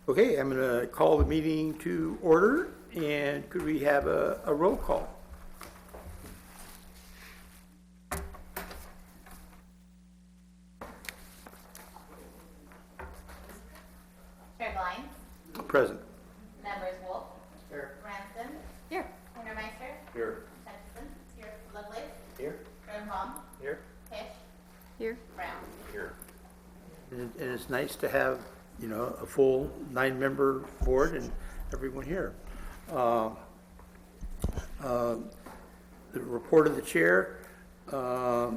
Okay, I'm going to call the meeting to order, and could we have a roll call? Chair Glines. Present. Members Wolf. Here. Ranston. Here. Hintermeister. Here. Hutchison. Here. Lovelace. Here. Grunbaum. Here. Fish. Here. Brown. Here. And it's nice to have, a full 9-member board and everyone here. The report of the chair. I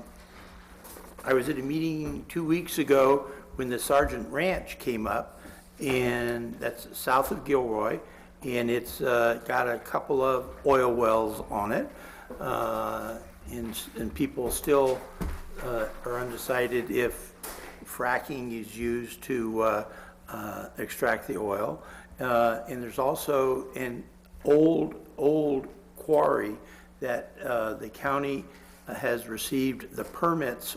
was at a meeting 2 weeks ago when the Sargent Ranch came up, and that's south of Gilroy, and it's got a couple of oil wells on it, and people still are undecided if fracking is used to extract the oil. And there's also an old quarry that the county has received the permits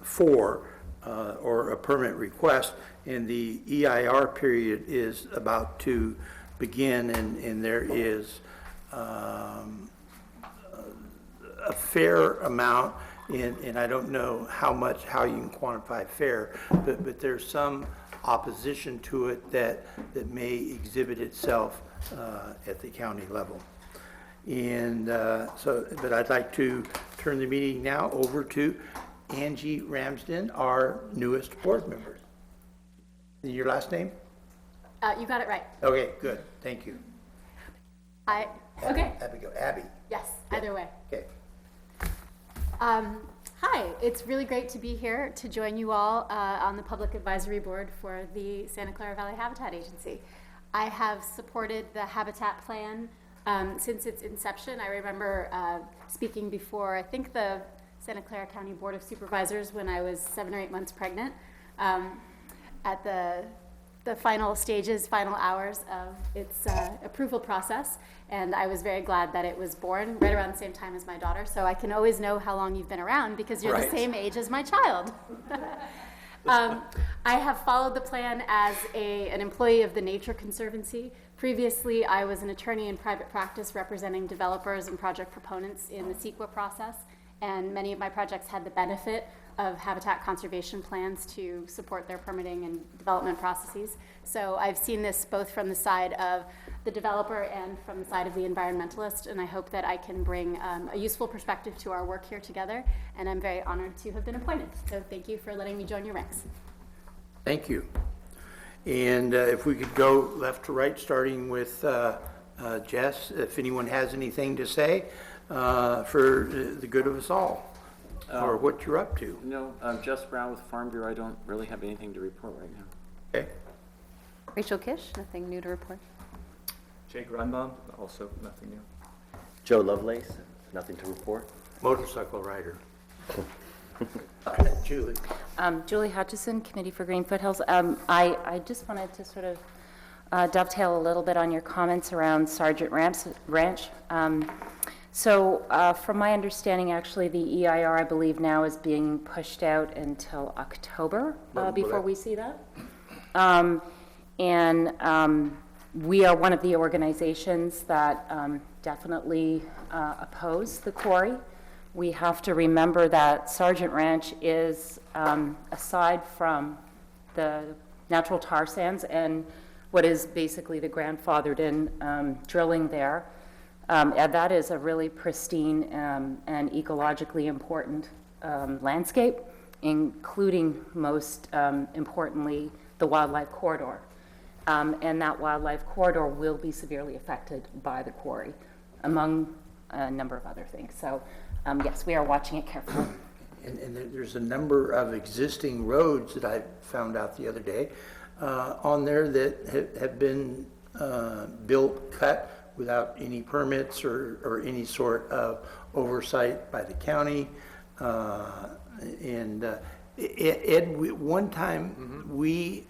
for, or a permit request, and the EIR period is about to begin, and there is a fair amount, and I don't know how you can quantify fair, but there's some opposition to it that may exhibit itself at the county level. And but I'd like to turn the meeting now over to Angie Ramsden, our newest board member. Your last name? You got it right. Okay, good, thank you. Okay. Abigail, Abby. Yes, either way. Okay. Hi, it's really great to be here to join you all on the Public Advisory Board for the Santa Clara Valley Habitat Agency. I have supported the Habitat Plan since its inception. I remember speaking before, I think, the Santa Clara County Board of Supervisors when I was 7 or 8 months pregnant at the final stages, final hours of its approval process. And I was very glad that it was born right around the same time as my daughter. So I can always know how long you've been around because you're Right. the same age as my child. I have followed the plan as an employee of the Nature Conservancy. Previously, I was an attorney in private practice representing developers and project proponents in the CEQA process, and many of my projects had the benefit of habitat conservation plans to support their permitting and development processes. So I've seen this both from the side of the developer and from the side of the environmentalist, and I hope that I can bring a useful perspective to our work here together, and I'm very honored to have been appointed. So thank you for letting me join your ranks. Thank you. And if we could go left to right, starting with Jess, if anyone has anything to say for the good of us all, or what you're up to. No, Jess Brown with Farm Bureau. I don't really have anything to report right now. Okay. Rachel Kish, nothing new to report. Jay Grunbaum, also nothing new. Joe Lovelace, nothing to report. Motorcycle rider. Julie. Julie Hutchison, Committee for Green Foothills. I just wanted to sort of dovetail a little bit on your comments around Sargent Ranch. So from my understanding, actually, the EIR, I believe, now is being pushed out until October before we see that. We are one of the organizations that definitely oppose the quarry. We have to remember that Sargent Ranch is, aside from the natural tar sands and what is basically the grandfathered in drilling there, and that is a really pristine and ecologically important landscape, including, most importantly, the wildlife corridor. And that wildlife corridor will be severely affected by the quarry, among a number of other things. So, yes, we are watching it carefully. And there's a number of existing roads that I found out the other day on there that have been cut without any permits or any sort of oversight by the county. One time we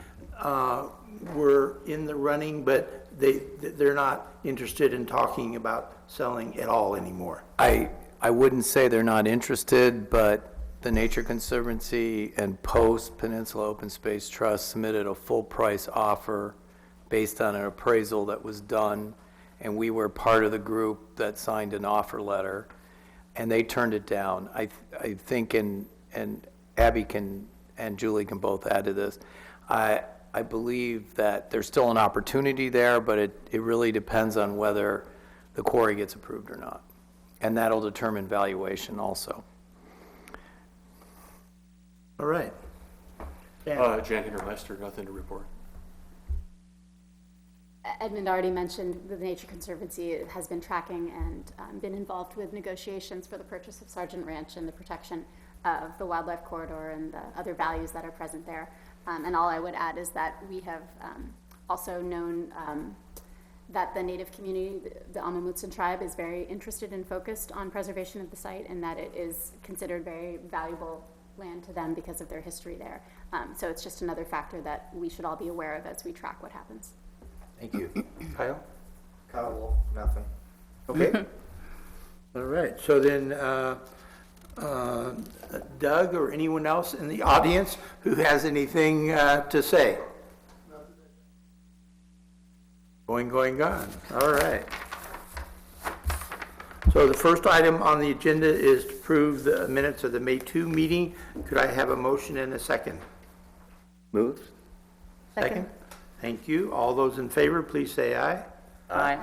were in the running, but they're not interested in talking about selling at all anymore. I wouldn't say they're not interested, but the Nature Conservancy and Post Peninsula Open Space Trust submitted a full price offer based on an appraisal that was done, and we were part of the group that signed an offer letter, and they turned it down. I think, and Abby can, and Julie can both add to this, I believe that there's still an opportunity there, but it really depends on whether the quarry gets approved or not. And that'll determine valuation also. All right. Dan? Jan Henry Lester, nothing to report. Edmund already mentioned the Nature Conservancy has been tracking and been involved with negotiations for the purchase of Sargent Ranch and the protection of the wildlife corridor and the other values that are present there. And all I would add is that we have also known that the Native community, the Amamutsan tribe, is very interested and focused on preservation of the site, and that it is considered very valuable land to them because of their history there. So it's just another factor that we should all be aware of as we track what happens. Thank you. Kyle? Kyle Wolf, nothing. Okay. All right, so then, Doug or anyone else in the audience who has anything to say? Going, gone. All right. So the first item on the agenda is to approve the minutes of the May 2 meeting. Could I have a motion and a second? Moved? Second. Thank you. All those in favor, please say aye. Aye.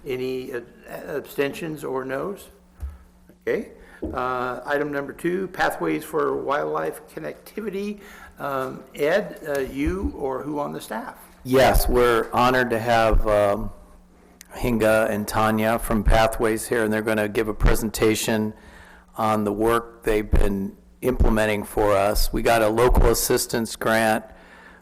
Any abstentions or noes? Okay. Item number 2, Pathways for Wildlife Connectivity. Ed, you or who on the staff? Yes, we're honored to have Hinga and Tanya from Pathways here, and they're going to give a presentation on the work they've been implementing for us. We got a local assistance grant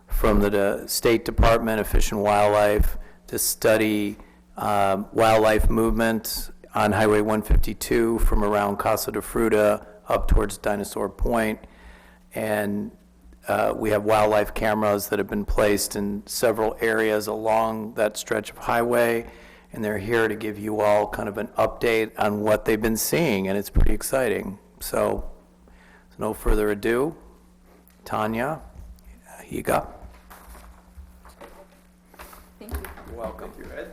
from the State Department of Fish and Wildlife to study wildlife movement on Highway 152 from around Casa de Fruta up towards Dinosaur Point. And we have wildlife cameras that have been placed in several areas along that stretch of highway, and they're here to give you all kind of an update on what they've been seeing, and it's pretty exciting. So, with no further ado, Tanya, here you go. Thank you. You're welcome. Thank you, Ed.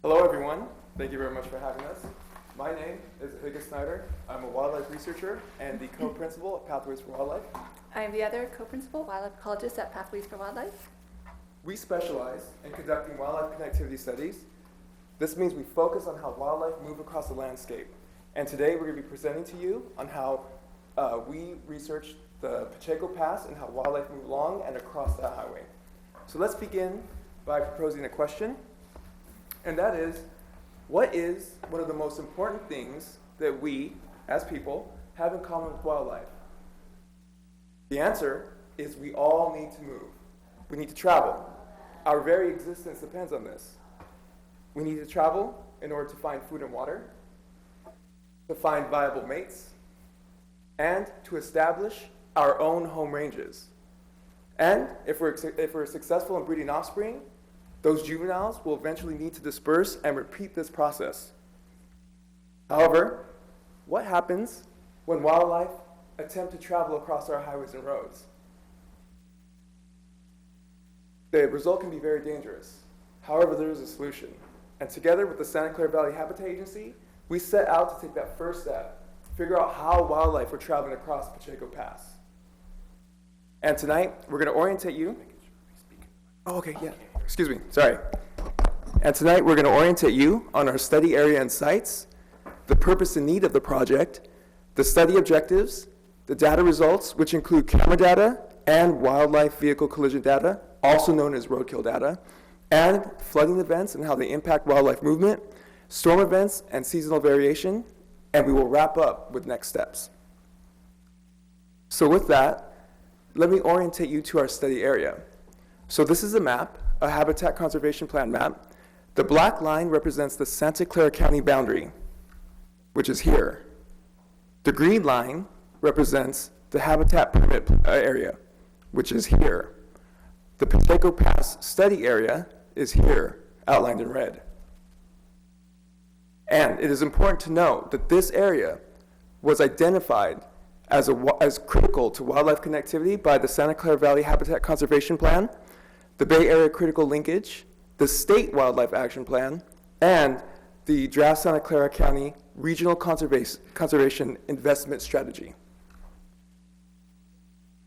Hello, everyone. Thank you very much for having us. My name is Higa Snyder. I'm a wildlife researcher and the co-principal at Pathways for Wildlife. I am the other co-principal wildlife ecologist at Pathways for Wildlife. We specialize in conducting wildlife connectivity studies. This means we focus on how wildlife move across the landscape. And today we're going to be presenting to you on how we researched the Pacheco Pass and how wildlife move along and across that highway. So let's begin by proposing a question, and that is, what is one of the most important things that we, as people, have in common with wildlife? The answer is we all need to move. We need to travel. Our very existence depends on this. We need to travel in order to find food and water, to find viable mates, and to establish our own home ranges. And if we're successful in breeding offspring, those juveniles will eventually need to disperse and repeat this process. However, what happens when wildlife attempt to travel across our highways and roads? The result can be very dangerous. However, there is a solution. And together with the Santa Clara Valley Habitat Agency, we set out to take that first step, figure out how wildlife are traveling across Pacheco Pass. And tonight, we're going to orientate you. Oh, okay, yeah. Excuse me, sorry. And tonight, we're going to orientate you on our study area and sites, the purpose and need of the project, the study objectives, the data results, which include camera data and wildlife vehicle collision data, also known as roadkill data, and flooding events and how they impact wildlife movement, storm events and seasonal variation, and we will wrap up with next steps. So with that, let me orientate you to our study area. So this is a map, a habitat conservation plan map. The black line represents the Santa Clara County boundary, which is here. The green line represents the habitat permit area, which is here. The Pacheco Pass study area is here. outlined in red. And it is important to note that this area was identified as critical to wildlife connectivity by the Santa Clara Valley Habitat Conservation Plan, the Bay Area Critical Linkage, the State Wildlife Action Plan, and the Draft Santa Clara County Regional Conservation Investment Strategy.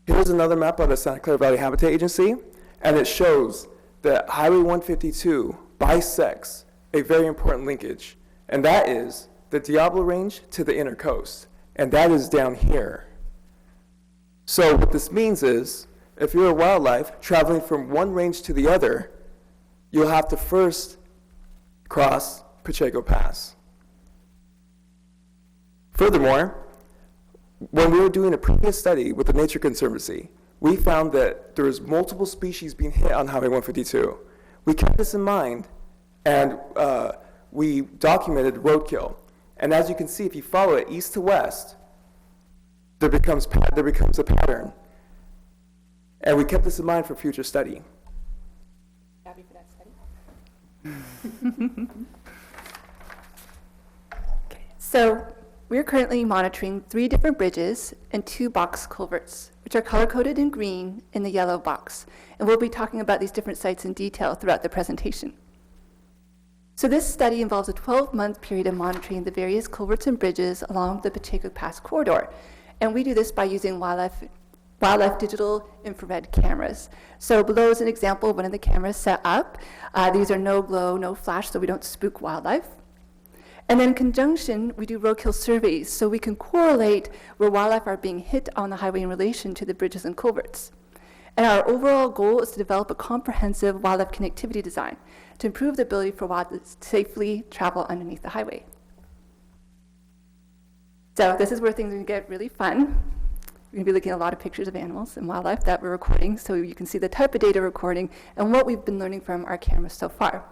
Here's another map of the Santa Clara Valley Habitat Agency, and it shows that Highway 152 bisects a very important linkage, and that is the Diablo Range to the inner coast, and that is down here. So what this means is, if you're a wildlife traveling from one range to the other, you'll have to first cross Pacheco Pass. Furthermore, when we were doing a previous study with the Nature Conservancy, we found that there was multiple species being hit on Highway 152. We kept this in mind, and we documented roadkill. And as you can see, if you follow it east to west, there becomes a pattern. And we kept this in mind for future study. Happy for that study. So we're currently monitoring 3 different bridges and 2 box culverts, which are color-coded in green in the yellow box. And we'll be talking about these different sites in detail throughout the presentation. So this study involves a 12-month period of monitoring the various culverts and bridges along the Pacheco Pass corridor. And we do this by using wildlife digital infrared cameras. So below is an example of one of the cameras set up. These are no glow, no flash, so we don't spook wildlife. And then in conjunction, we do roadkill surveys, so we can correlate where wildlife are being hit on the highway in relation to the bridges and culverts. And our overall goal is to develop a comprehensive wildlife connectivity design to improve the ability for wildlife to safely travel underneath the highway. So this is where things are going to get really fun. We're going to be looking at a lot of pictures of animals and wildlife that we're recording, so you can see the type of data we're recording and what we've been learning from our cameras so far.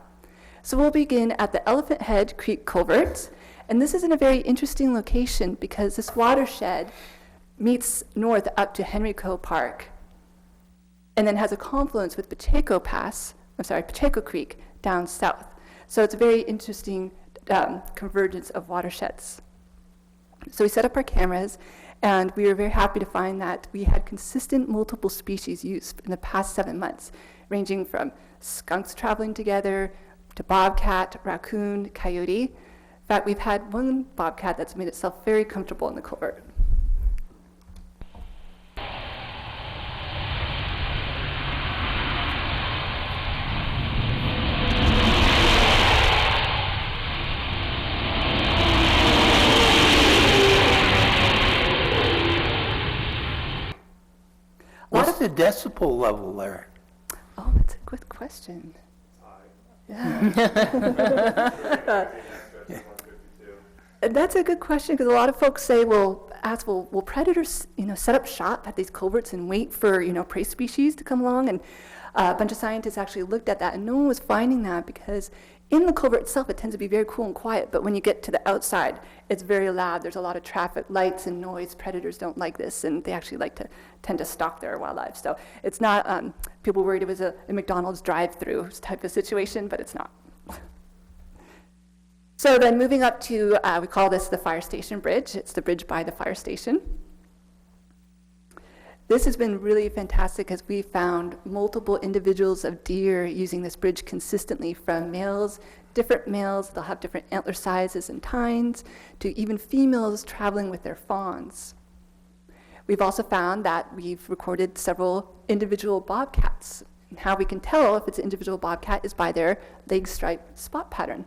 So we'll begin at the Elephant Head Creek Culvert, and this is in a very interesting location because this watershed meets north up to Henrico Park, and then has a confluence with Pacheco Creek down south. So it's a very interesting convergence of watersheds. So we set up our cameras, and we were very happy to find that we had consistent multiple species used in the past 7 months, ranging from skunks traveling together, to bobcat, raccoon, coyote. In fact, we've had one bobcat that's made itself very comfortable in the culvert. What's the decibel level there? Oh, that's a good question. Yeah. And that's a good question because a lot of folks say, will predators, set up shop at these culverts and wait for, prey species to come along? And a bunch of scientists actually looked at that, and no one was finding that because in the culvert itself, it tends to be very cool and quiet, but when you get to the outside, it's very loud. There's a lot of traffic, lights, and noise. Predators don't like this, and they actually tend to stalk their wildlife. So it's not, people worried it was a McDonald's drive-through type of situation, but it's not. So then moving up to, we call this the fire station bridge. It's the bridge by the fire station. This has been really fantastic as we found multiple individuals of deer using this bridge consistently, from males, different males, they'll have different antler sizes and tines, to even females traveling with their fawns. We've also found that we've recorded several individual bobcats. And how we can tell if it's an individual bobcat is by their leg stripe spot pattern.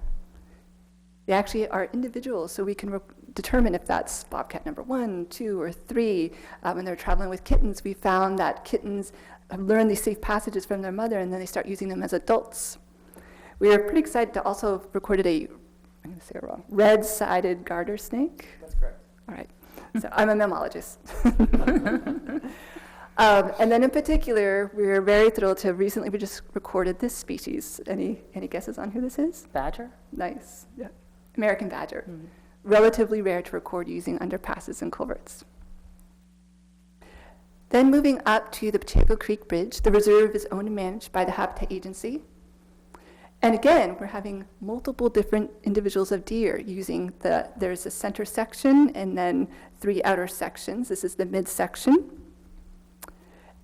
They actually are individuals, so we can determine if that's bobcat number 1, 2, or 3. When they're traveling with kittens, we found that kittens learn these safe passages from their mother, and then they start using them as adults. We are pretty excited to also have recorded I'm going to say it wrong, red-sided garter snake. That's correct. All right. So I'm a mammologist. And then in particular, we're very thrilled to recently we just recorded this species. Any guesses on who this is? Badger? Nice. Yeah. American badger. Mm-hmm. Relatively rare to record using underpasses and culverts. Then moving up to the Pacheco Creek Bridge, the reserve is owned and managed by the Habitat Agency. And again, we're having multiple different individuals of deer using there's a center section and then 3 outer sections. This is the midsection.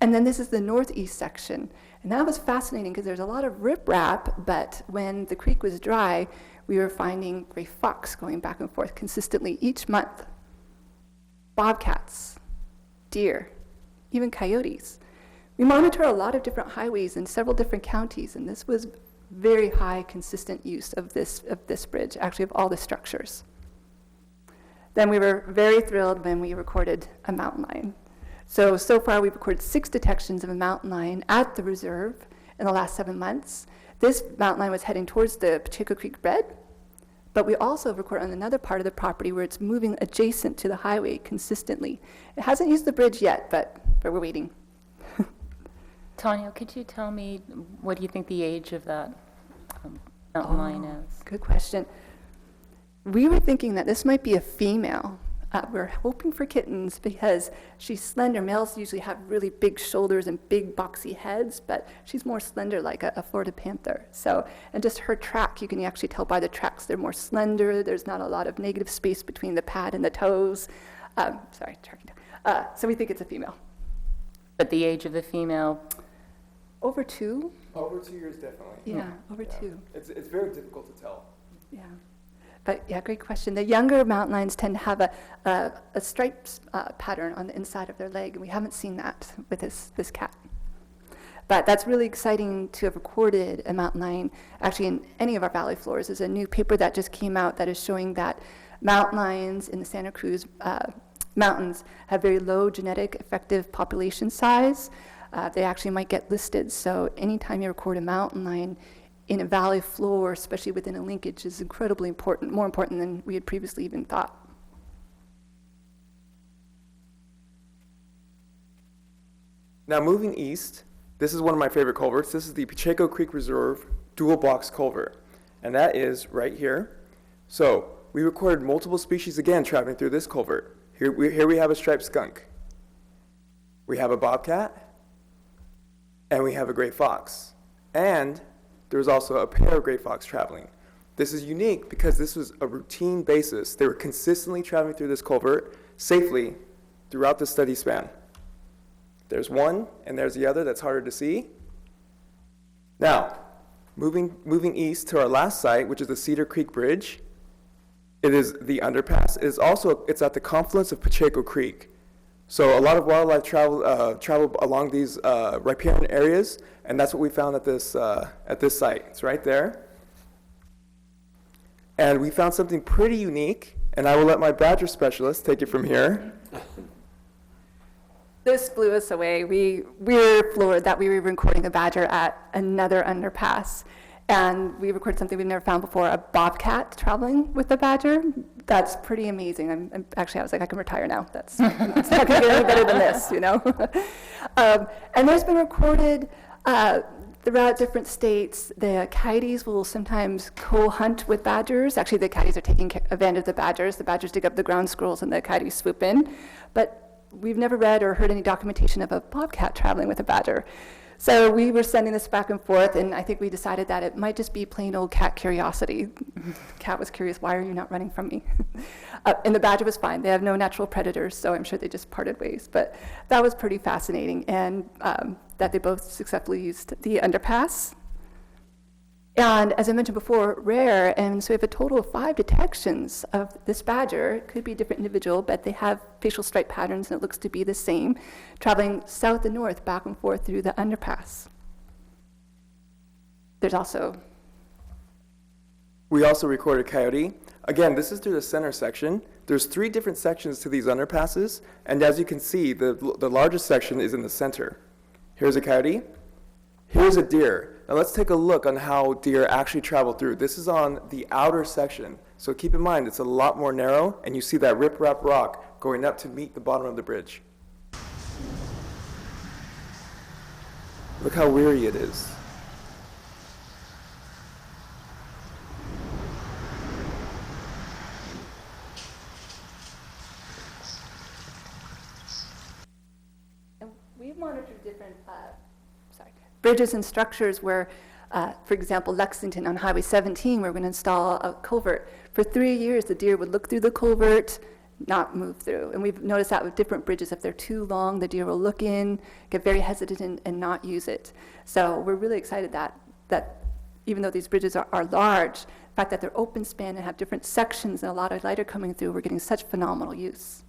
And then this is the northeast section. And that was fascinating because there's a lot of riprap, but when the creek was dry, we were finding gray fox going back and forth consistently each month. Bobcats, deer, even coyotes. We monitor a lot of different highways in several different counties, and this was very high consistent use of this bridge, actually of all the structures. Then we were very thrilled when we recorded a mountain lion. So far we've recorded 6 detections of a mountain lion at the reserve in the last 7 months. This mountain lion was heading towards the Pacheco Creek bed, but we also recorded on another part of the property where it's moving adjacent to the highway consistently. It hasn't used the bridge yet, but we're waiting. Tanya, could you tell me, what do you think the age of that mountain lion is? Good question. We were thinking that this might be a female. We're hoping for kittens because she's slender. Males usually have really big shoulders and big boxy heads, but she's more slender like a Florida panther. So, and just her track, you can actually tell by the tracks, they're more slender. There's not a lot of negative space between the pad and the toes. So we think it's a female. But the age of the female? Over 2. Over 2 years, definitely. Yeah, over 2. It's very difficult to tell. Yeah. But yeah, great question. The younger mountain lions tend to have a striped pattern on the inside of their leg, and we haven't seen that with this cat. But that's really exciting to have recorded a mountain lion actually in any of our valley floors. There's a new paper that just came out that is showing that mountain lions in the Santa Cruz mountains have very low genetic effective population size. They actually might get listed. So anytime you record a mountain lion in a valley floor, especially within a linkage, is incredibly important, more important than we had previously even thought. Now moving east, this is one of my favorite culverts. This is the Pacheco Creek Reserve dual box culvert, and that is right here. So we recorded multiple species again traveling through this culvert. Here we have a striped skunk. We have a bobcat, and we have a gray fox. And there was also a pair of gray fox traveling. This is unique because this was a routine basis. They were consistently traveling through this culvert safely throughout the study span. There's one, and there's the other that's harder to see. Now, moving east to our last site, which is the Cedar Creek Bridge. It is the underpass. It's at the confluence of Pacheco Creek. So a lot of wildlife travel along these riparian areas, and that's what we found at this site. It's right there. And we found something pretty unique, and I will let my badger specialist take it from here. This blew us away. We were floored that we were recording a badger at another underpass. And we recorded something we've never found before, a bobcat traveling with a badger. That's pretty amazing. I was like, I can retire now. It's not going to get any better than this, you know? And there's been recorded throughout different states. The coyotes will sometimes co-hunt with badgers. Actually, the coyotes are taking advantage of the badgers. The badgers dig up the ground squirrels and the coyotes swoop in. But we've never read or heard any documentation of a bobcat traveling with a badger. So we were sending this back and forth, and I think we decided that it might just be plain old cat curiosity. Cat was curious, why are you not running from me? And the badger was fine. They have no natural predators, so I'm sure they just parted ways. But that was pretty fascinating, and that they both successfully used the underpass. And as I mentioned before, rare, and so we have a total of 5 detections of this badger. It could be a different individual, but they have facial stripe patterns, and it looks to be the same, traveling south and north, back and forth through the underpass. We also recorded coyote. Again, this is through the center section. There's 3 different sections to these underpasses, and as you can see, the largest section is in the center. Here's a coyote. Here's a deer. Now let's take a look on how deer actually travel through. This is on the outer section. So keep in mind, it's a lot more narrow, and you see that rip-rap rock going up to meet the bottom of the bridge. Look how weary it is. And we've monitored different bridges and structures where For example, Lexington on Highway 17, we're going to install a culvert. For 3 years, the deer would look through the culvert, not move through. And we've noticed that with different bridges. If they're too long, the deer will look in, get very hesitant, and not use it. So we're really excited that even though these bridges are large, the fact that they're open span and have different sections and a lot of light are coming through, we're getting such phenomenal use.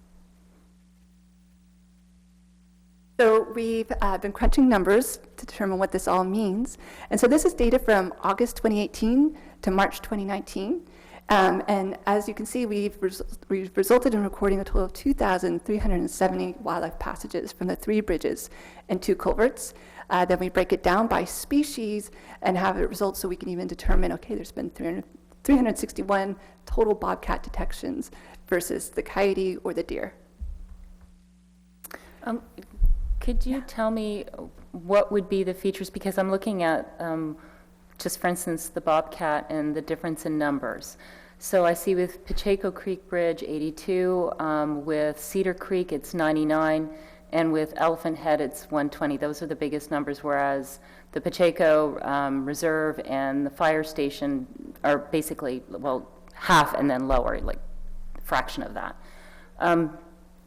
So we've been crunching numbers to determine what this all means. And so this is data from August 2018 to March 2019. And as you can see, we've resulted in recording a total of 2,370 wildlife passages from the 3 bridges and 2 culverts. Then we break it down by species and have it result so we can even determine, okay, there's been 361 total bobcat detections versus the coyote or the deer. Could you tell me what would be the features? Because I'm looking at, just for instance, the bobcat and the difference in numbers. So I see with Pacheco Creek Bridge, 82, with Cedar Creek, it's 99, and with Elephant Head, it's 120. Those are the biggest numbers, whereas the Pacheco Reserve and the fire station are basically, well, half and then lower, like a fraction of that.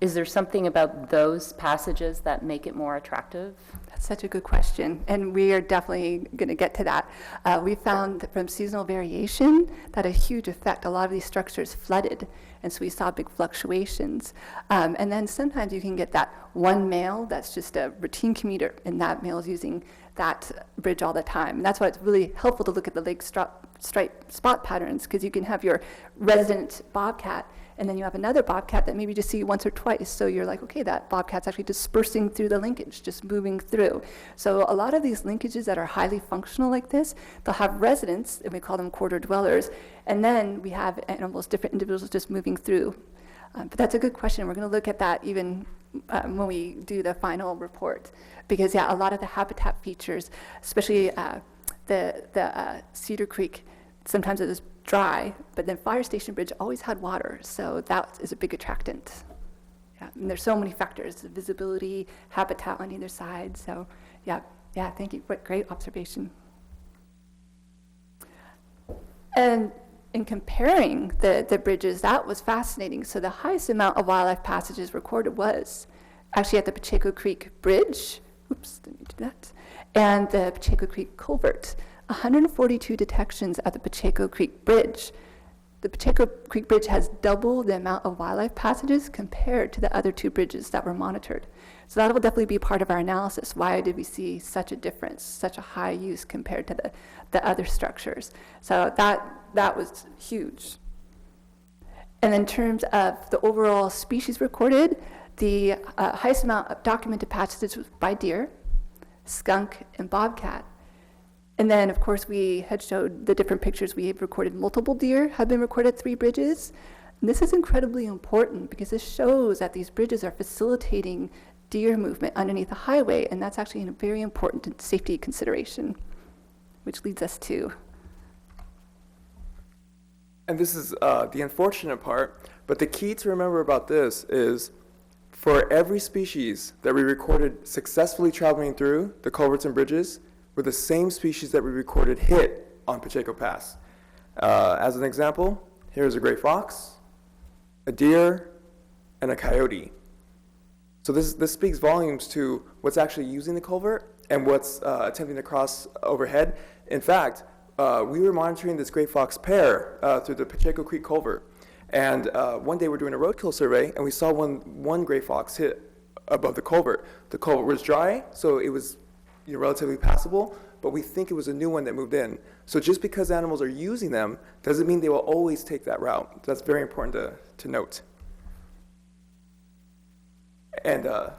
Is there something about those passages that make it more attractive? That's such a good question, and we are definitely going to get to that. We found that from seasonal variation that a huge effect. A lot of these structures flooded, and so we saw big fluctuations. And then sometimes you can get that one male that's just a routine commuter, and that male is using that bridge all the time. And that's why it's really helpful to look at the lake stripe spot patterns, because you can have your resident bobcat, and then you have another bobcat that maybe you just see once or twice. So you're like, okay, that bobcat's actually dispersing through the linkage, just moving through. So a lot of these linkages that are highly functional like this, they'll have residents, and we call them quarter dwellers, and then we have animals, different individuals just moving through. But that's a good question. We're going to look at that even when we do the final report. Because, yeah, a lot of the habitat features, especially the Cedar Creek, sometimes it was dry, but then Fire Station Bridge always had water, so that is a big attractant. Yeah, and there's so many factors, visibility, habitat on either side, so yeah, thank you, what great observation. And in comparing the bridges, that was fascinating. So the highest amount of wildlife passages recorded was actually at the Pacheco Creek Bridge, oops, didn't mean to do that, and the Pacheco Creek Culvert. 142 detections at the Pacheco Creek Bridge. The Pacheco Creek Bridge has double the amount of wildlife passages compared to the other 2 bridges that were monitored. So that will definitely be part of our analysis. Why did we see such a difference, such a high use compared to the other structures? So that was huge. And in terms of the overall species recorded, the highest amount of documented passages was by deer, skunk, and bobcat. And then, of course, we had showed the different pictures. We have recorded multiple deer have been recorded at 3 bridges. And this is incredibly important because this shows that these bridges are facilitating deer movement underneath the highway, and that's actually a very important safety consideration, which leads us to. And this is the unfortunate part, but the key to remember about this is for every species that we recorded successfully traveling through the culverts and bridges, were the same species that we recorded hit on Pacheco Pass. As an example, here's a gray fox, a deer, and a coyote. So this speaks volumes to what's actually using the culvert and what's attempting to cross overhead. In fact, we were monitoring this gray fox pair through the Pacheco Creek culvert. And one day we're doing a roadkill survey, and we saw one gray fox hit above the culvert. The culvert was dry, so it was relatively passable, but we think it was a new one that moved in. So just because animals are using them doesn't mean they will always take that route. That's very important to note. And go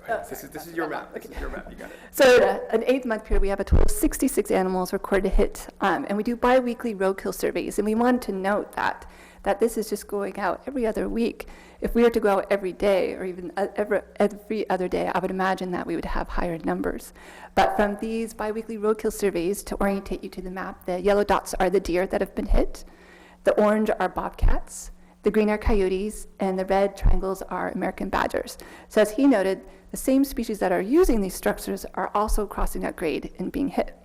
ahead. This is your map. This is your map. You got it. So an 8-month period, we have a total of 66 animals recorded to hit, and we do bi-weekly roadkill surveys. And we wanted to note that this is just going out every other week. If we were to go out every day or even every other day, I would imagine that we would have higher numbers. But from these bi-weekly roadkill surveys, to orientate you to the map, the yellow dots are the deer that have been hit, the orange are bobcats, the green are coyotes, and the red triangles are American badgers. So as he noted, the same species that are using these structures are also crossing that grade and being hit.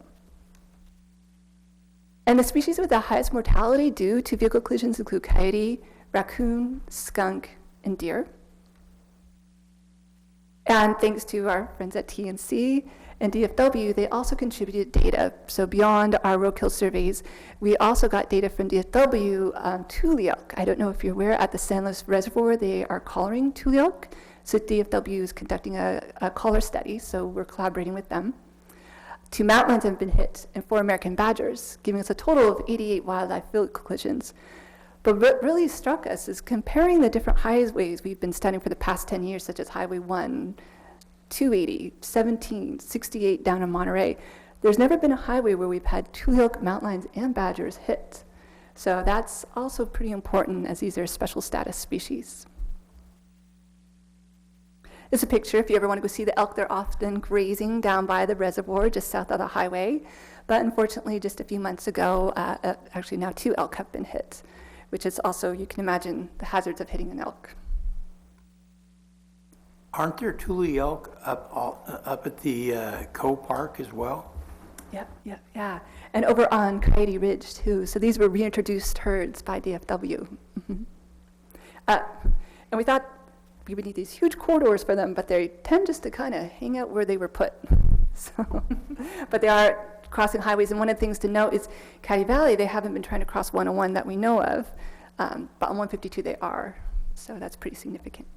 And the species with the highest mortality due to vehicle collisions include coyote, raccoon, skunk, and deer. And thanks to our friends at TNC and DFW, they also contributed data. So beyond our roadkill surveys, we also got data from DFW on tule elk. I don't know if you're aware, at the Sandless Reservoir, they are collaring tule elk. So DFW is conducting a collar study, so we're collaborating with them. 2 mountain lions have been hit and 4 American badgers, giving us a total of 88 wildlife vehicle collisions. But what really struck us is comparing the different highways we've been studying for the past 10 years, such as Highway 1, 280, 17, 68 down in Monterey. There's never been a highway where we've had tule elk, mountain lions, and badgers hit. So that's also pretty important, as these are special status species. It's a picture, if you ever want to go see the elk, they're often grazing down by the reservoir just south of the highway. But unfortunately, just a few months ago, actually now 2 elk have been hit, which is also, you can imagine, the hazards of hitting an elk. Aren't there tule elk up at the Coe Park as well? Yeah. And over on Coyote Ridge, too. So these were reintroduced herds by DFW. And we thought we would need these huge corridors for them, but they tend just to kind of hang out where they were put. So, but they are crossing highways, and one of the things to note is Coyote Valley, they haven't been trying to cross 101 that we know of, but on 152 they are, so that's pretty significant.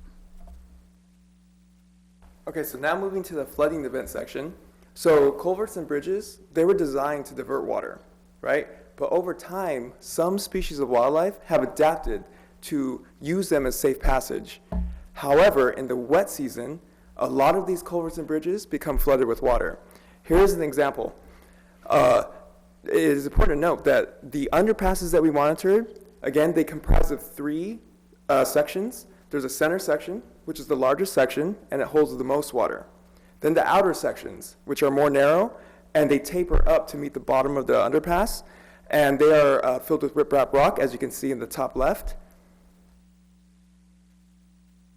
Okay, so now moving to the flooding event section. So culverts and bridges, they were designed to divert water, right? But over time, some species of wildlife have adapted to use them as safe passage. However, in the wet season, a lot of these culverts and bridges become flooded with water. Here's an example. It is important to note that the underpasses that we monitored, again, they comprise of 3 sections. There's a center section, which is the largest section, and it holds the most water. Then the outer sections, which are more narrow, and they taper up to meet the bottom of the underpass, and they are filled with riprap rock, as you can see in the top left.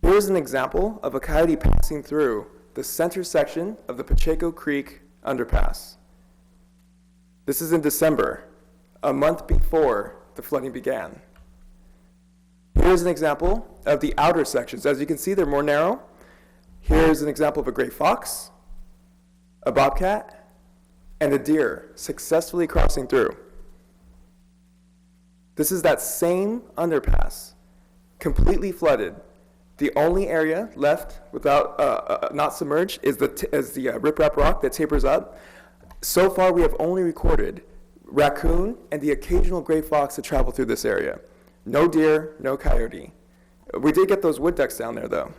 Here's an example of a coyote passing through the center section of the Pacheco Creek underpass. This is in December, a month before the flooding began. Here's an example of the outer sections. As you can see, they're more narrow. Here's an example of a gray fox, a bobcat, and a deer successfully crossing through. This is that same underpass, completely flooded. The only area left without not submerged is the riprap rock that tapers up. So far, we have only recorded raccoon and the occasional gray fox to travel through this area. No deer, no coyote. We did get those wood ducks down there, though.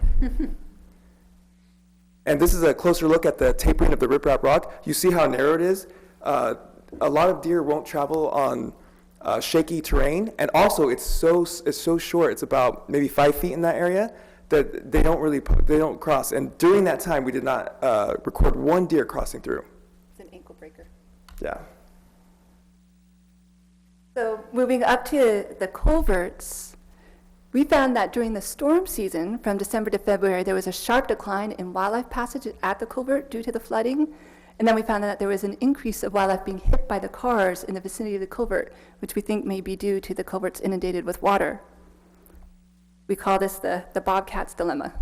And this is a closer look at the tapering of the riprap rock. You see how narrow it is? A lot of deer won't travel on shaky terrain, and also it's so short. It's about maybe 5 feet in that area that they don't cross. And during that time, we did not record 1 deer crossing through. It's an ankle breaker. Yeah. So moving up to the culverts, we found that during the storm season, from December to February, there was a sharp decline in wildlife passage at the culvert due to the flooding. And then we found that there was an increase of wildlife being hit by the cars in the vicinity of the culvert, which we think may be due to the culverts inundated with water. We call this the bobcat's dilemma.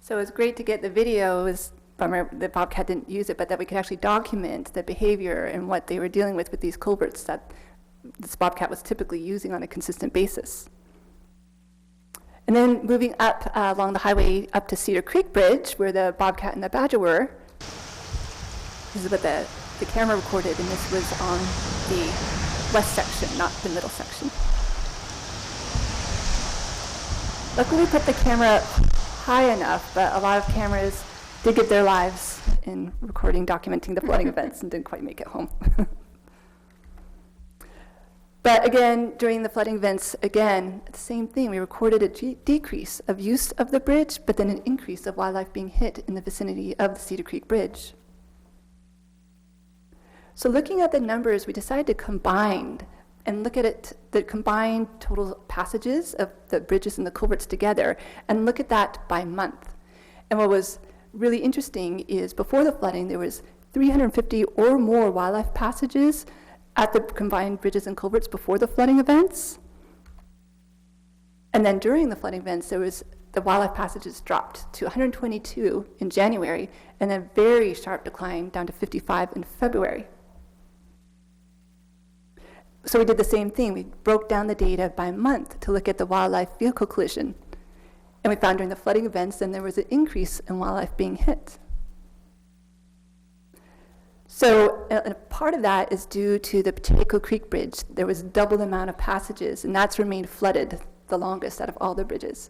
So it was great to get the video. It was bummer the bobcat didn't use it, but that we could actually document the behavior and what they were dealing with these culverts that this bobcat was typically using on a consistent basis. And then moving up along the highway up to Cedar Creek Bridge, where the bobcat and the badger were. This is what the camera recorded, and this was on the west section, not the middle section. Luckily, we put the camera high enough, but a lot of cameras did give their lives in recording, documenting the flooding events and didn't quite make it home. But again, during the flooding events, again, the same thing. We recorded a decrease of use of the bridge, but then an increase of wildlife being hit in the vicinity of the Cedar Creek Bridge. So looking at the numbers, we decided to combine and look at it, the combined total passages of the bridges and the culverts together, and look at that by month. And what was really interesting is before the flooding, there was 350 or more wildlife passages at the combined bridges and culverts before the flooding events. And then during the flooding events, the wildlife passages dropped to 122 in January, and a very sharp decline down to 55 in February. So we did the same thing. We broke down the data by month to look at the wildlife vehicle collision. And we found during the flooding events, then there was an increase in wildlife being hit. So a part of that is due to the Pacheco Creek Bridge. There was double the amount of passages, and that's remained flooded the longest out of all the bridges.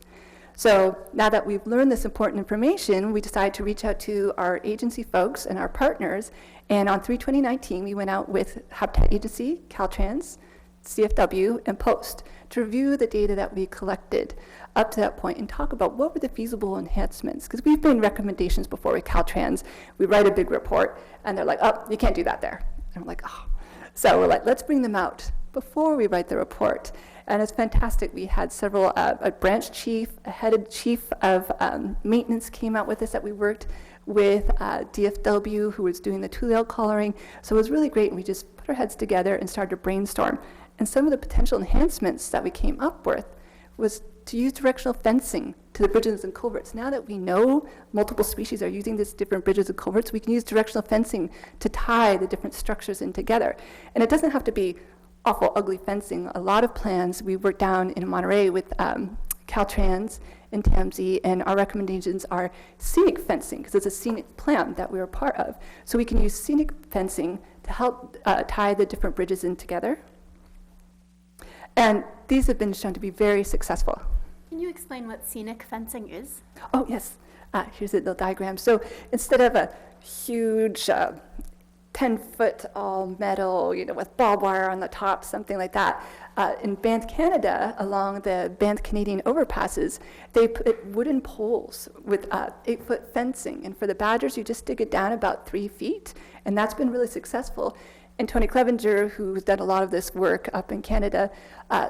So now that we've learned this important information, we decided to reach out to our agency folks and our partners. And on 3/2019, we went out with Habitat Agency, Caltrans, CFW, and Post to review the data that we collected up to that point and talk about what were the feasible enhancements. Because we've made recommendations before with Caltrans. We write a big report, and they're like, oh, you can't do that there. And I'm like, oh. So we're like, let's bring them out before we write the report. And it's fantastic. We had several, a branch chief, a head chief of maintenance came out with us that we worked with DFW, who was doing the two-layer collaring. So it was really great. And we just put our heads together and started to brainstorm. And some of the potential enhancements that we came up with was to use directional fencing to the bridges and culverts. Now that we know multiple species are using these different bridges and culverts, we can use directional fencing to tie the different structures in together. And it doesn't have to be awful, ugly fencing. A lot of plans, we worked down in Monterey with Caltrans and TAMZ, and our recommendations are scenic fencing, because it's a scenic plan that we were part of. So we can use scenic fencing to help tie the different bridges in together. And these have been shown to be very successful. Can you explain what scenic fencing is? Oh, yes. Here's the little diagram. So instead of a huge 10-foot all metal, with barbed wire on the top, something like that, in Banff, Canada, along the Banff Canadian overpasses, they put wooden poles with 8-foot fencing. And for the badgers, you just dig it down about 3 feet. And that's been really successful. And Tony Clevenger, who's done a lot of this work up in Canada,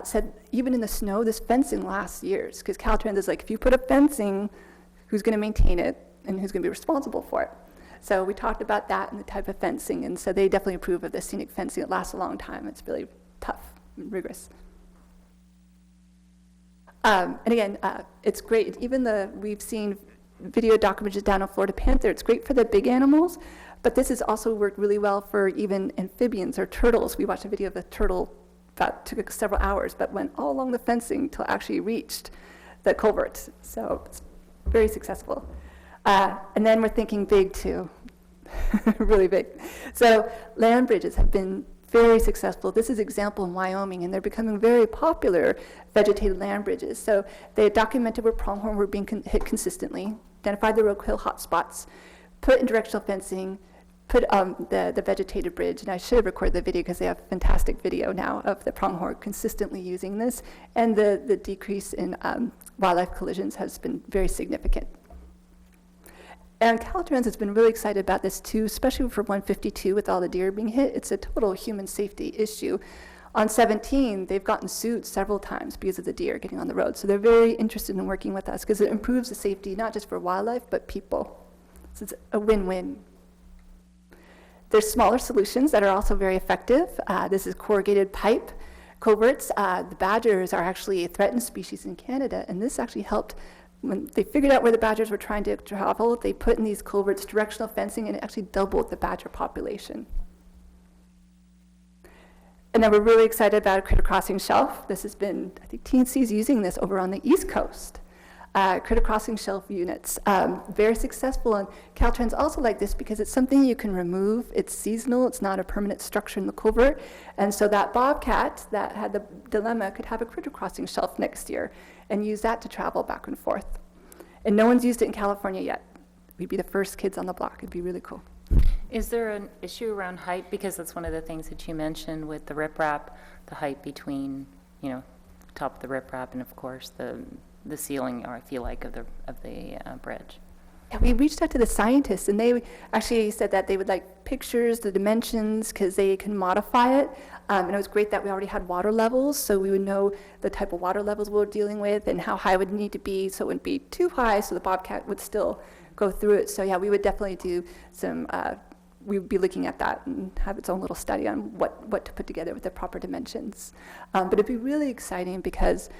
said even in the snow, this fencing lasts years. Because Caltrans is like, if you put up fencing, who's going to maintain it and who's going to be responsible for it? So we talked about that and the type of fencing. And so they definitely approve of the scenic fencing. It lasts a long time. It's really tough and rigorous. And again, it's great. Even we've seen video documentaries down on Florida Panther. It's great for the big animals. But this has also worked really well for even amphibians or turtles. We watched a video of a turtle that took several hours, but went all along the fencing till actually reached the culvert. So it's very successful. And then we're thinking big too, really big. So land bridges have been very successful. This is an example in Wyoming, and they're becoming very popular vegetated land bridges. So they documented where pronghorn were being hit consistently, identified the Rogue Hill hotspots, put in directional fencing, put the vegetated bridge, and I should have recorded the video because they have fantastic video now of the pronghorn consistently using this, and the decrease in wildlife collisions has been very significant. And Caltrans has been really excited about this too, especially for 152 with all the deer being hit. It's a total human safety issue. On 17, they've gotten sued several times because of the deer getting on the road. So they're very interested in working with us because it improves the safety, not just for wildlife, but people. So it's a win-win. There's smaller solutions that are also very effective. This is corrugated pipe culverts. The badgers are actually a threatened species in Canada, and this actually helped. When they figured out where the badgers were trying to travel, they put in these culverts directional fencing, and it actually doubled the badger population. And then we're really excited about a critter crossing shelf. This has been, I think TNC is using this over on the East Coast. Critter crossing shelf units, very successful. And Caltrans also like this because it's something you can remove. It's seasonal. It's not a permanent structure in the culvert. And so that bobcat that had the dilemma could have a critter crossing shelf next year and use that to travel back and forth. And no one's used it in California yet. We'd be the first kids on the block. It'd be really cool. Is there an issue around height? Because that's one of the things that you mentioned with the riprap, the height between, top of the riprap and of course the ceiling, or I feel like, of the bridge. And we reached out to the scientists, and they actually said that they would like pictures, the dimensions, because they can modify it. And it was great that we already had water levels, so we would know the type of water levels we were dealing with and how high it would need to be so it wouldn't be too high so the bobcat would still go through it. So yeah, we would definitely do some, we would be looking at that and have its own little study on what to put together with the proper dimensions. But it'd be really exciting because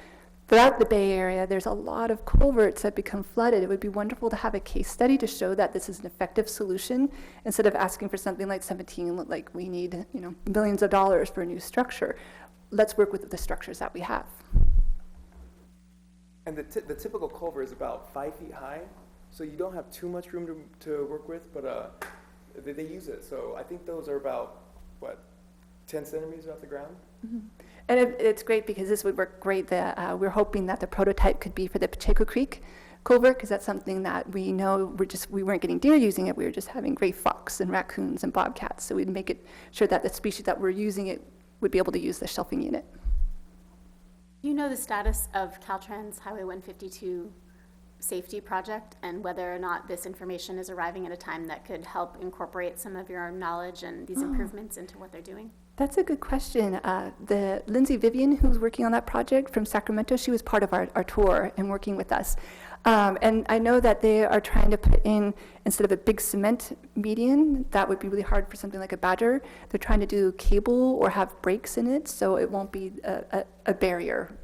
throughout the Bay Area, there's a lot of culverts that become flooded. It would be wonderful to have a case study to show that this is an effective solution instead of asking for something like 17, like we need, millions of dollars for a new structure. Let's work with the structures that we have. And the typical culvert is about 5 feet high, so you don't have too much room to work with, but they use it. So I think those are about, 10 centimeters off the ground? Mm-hmm. And it's great because this would work great. We're hoping that the prototype could be for the Pacheco Creek culvert, because that's something that we know we weren't getting deer using it. We were just having gray fox and raccoons and bobcats. So we'd make it sure that the species that we're using it would be able to use the shelving unit. Do you know the status of Caltrans Highway 152 safety project and whether or not this information is arriving at a time that could help incorporate some of your knowledge and these improvements into what they're doing? That's a good question. The Lindsay Vivian, who's working on that project from Sacramento, she was part of our tour and working with us. And I know that they are trying to put in, instead of a big cement median, that would be really hard for something like a badger, they're trying to do cable or have breaks in it so it won't be a barrier.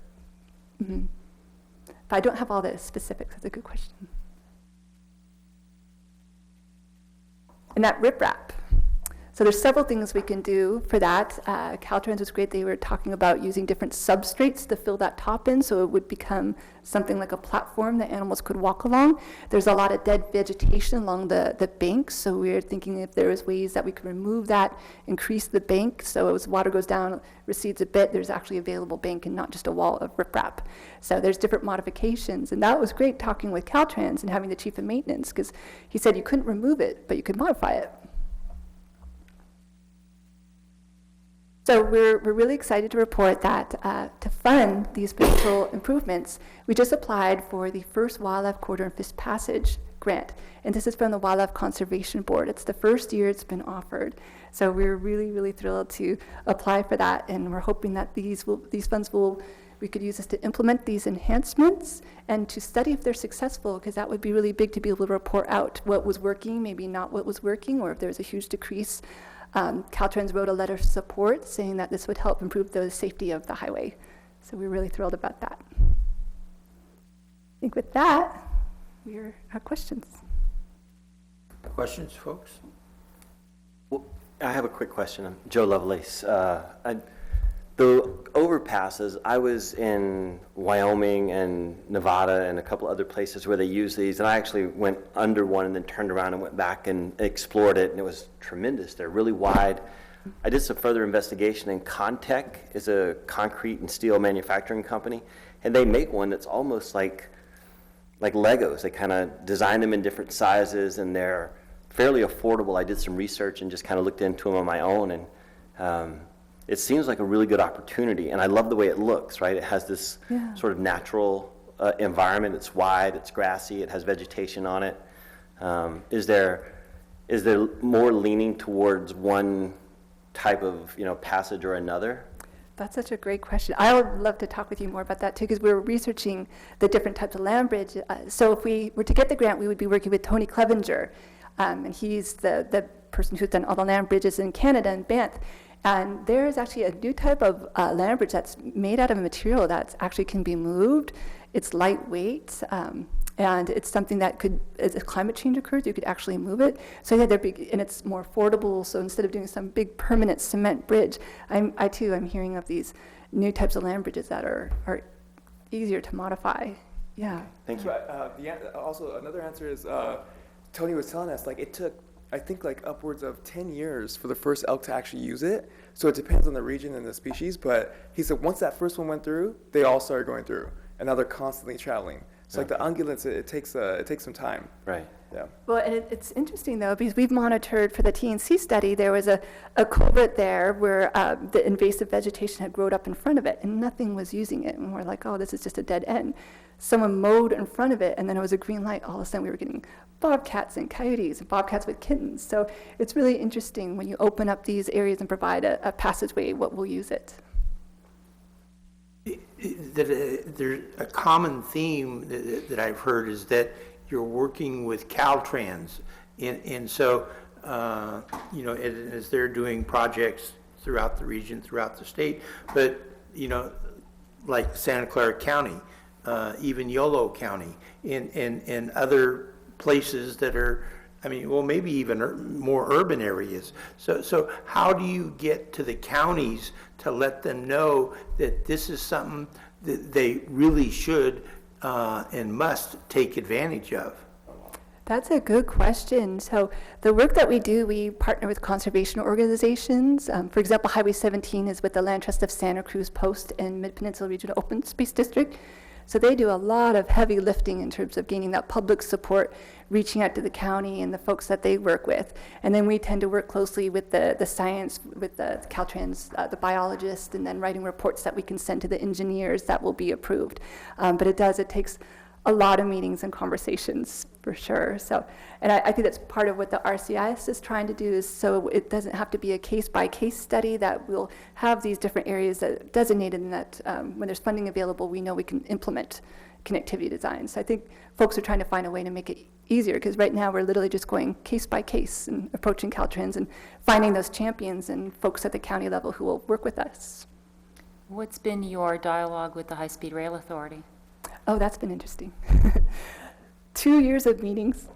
Mm-hmm. But I don't have all the specifics. That's a good question. And that riprap. So there's several things we can do for that. Caltrans was great. They were talking about using different substrates to fill that top in so it would become something like a platform that animals could walk along. There's a lot of dead vegetation along the banks, so we were thinking if there was ways that we could remove that, increase the bank, so as water goes down, recedes a bit, there's actually available bank and not just a wall of riprap. So there's different modifications, and that was great talking with Caltrans and having the chief of maintenance, because he said you couldn't remove it, but you could modify it. So we're really excited to report that to fund these potential improvements, we just applied for the first Wildlife Corridor and Fish Passage grant. And this is from the Wildlife Conservation Board. It's the first year it's been offered. So we're really, really thrilled to apply for that. And we're hoping that these funds we could use this to implement these enhancements and to study if they're successful, because that would be really big to be able to report out what was working, maybe not what was working, or if there's a huge decrease. Caltrans wrote a letter of support saying that this would help improve the safety of the highway. So we're really thrilled about that. I think with that, we have questions. Questions, folks? Well, I have a quick question. I'm Joe Lovelace. The overpasses, I was in Wyoming and Nevada and a couple other places where they use these, and I actually went under one and then turned around and went back and explored it, and it was tremendous. They're really wide. I did some further investigation, and Contech is a concrete and steel manufacturing company, and they make one that's almost like Legos. They kind of design them in different sizes, and they're fairly affordable. I did some research and just kind of looked into them on my own, and it seems like a really good opportunity, and I love the way it looks, right? It has this sort of natural environment. It's wide, it's grassy, it has vegetation on it. Is there more leaning towards one type of passage or another? That's such a great question. I would love to talk with you more about that too, because we were researching the different types of land bridge. So if we were to get the grant, we would be working with Tony Clevenger, and he's the person who's done all the land bridges in Canada and Banff. And there is actually a new type of land bridge that's made out of a material that actually can be moved. It's lightweight, and it's something that could, as climate change occurs, you could actually move it. So yeah, they're big, and it's more affordable. So instead of doing some big permanent cement bridge, I'm hearing of these new types of land bridges that are easier to modify. Yeah. Thank you. Also, another answer is Tony was telling us it took, I think, upwards of 10 years for the first elk to actually use it. So it depends on the region and the species. But he said once that first one went through, they all started going through. And now they're constantly traveling. So like the ungulates, it takes some time. Right. Yeah. Well, and it's interesting, though, because we've monitored for the TNC study, there was a culvert there where the invasive vegetation had grown up in front of it, and nothing was using it. And we're like, oh, this is just a dead end. Someone mowed in front of it, and then it was a green light. All of a sudden, we were getting bobcats and coyotes, and bobcats with kittens. So it's really interesting when you open up these areas and provide a passageway, what will use it. There's a common theme that I've heard is that you're working with Caltrans, and so, as they're doing projects throughout the region, throughout the state, but, like Santa Clara County, even Yolo County, and other places that are, maybe even more urban areas. So how do you get to the counties to let them know that this is something that they really should and must take advantage of? That's a good question. So the work that we do, we partner with conservation organizations. For example, Highway 17 is with the Land Trust of Santa Cruz Post and Mid-Peninsula Regional Open Space District. So they do a lot of heavy lifting in terms of gaining that public support, reaching out to the county and the folks that they work with. And then we tend to work closely with the science, with the Caltrans, the biologists, and then writing reports that we can send to the engineers that will be approved. But it takes a lot of meetings and conversations for sure. So, and I think that's part of what the RCIS is trying to do, is so it doesn't have to be a case-by-case study, that we'll have these different areas that are designated, and that when there's funding available, we know we can implement connectivity designs. So I think folks are trying to find a way to make it easier, because right now we're literally just going case by case and approaching Caltrans and finding those champions and folks at the county level who will work with us. What's been your dialogue with the High Speed Rail Authority? Oh, that's been interesting. 2 years of meetings.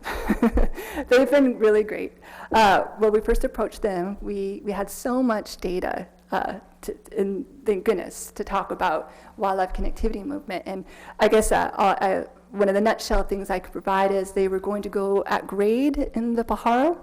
They've been really great. When we first approached them, we had so much data, and thank goodness, to talk about wildlife connectivity movement. And I guess one of the nutshell things I could provide is they were going to go at grade in the Pajaro.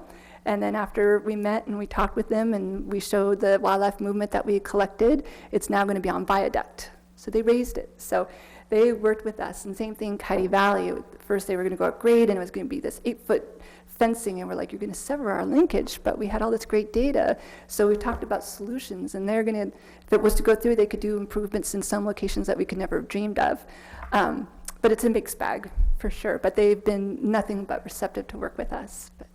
And then after we met and we talked with them and we showed the wildlife movement that we collected, it's now going to be on viaduct. So they raised it. So they worked with us. And same thing, Coyote Valley. First they were going to go at grade, and it was going to be this 8-foot fencing, and we're like, you're going to sever our linkage, but we had all this great data. So we talked about solutions, and they're going to, if it was to go through, they could do improvements in some locations that we could never have dreamed of. But it's a mixed bag, for sure. But they've been nothing but receptive to work with us. But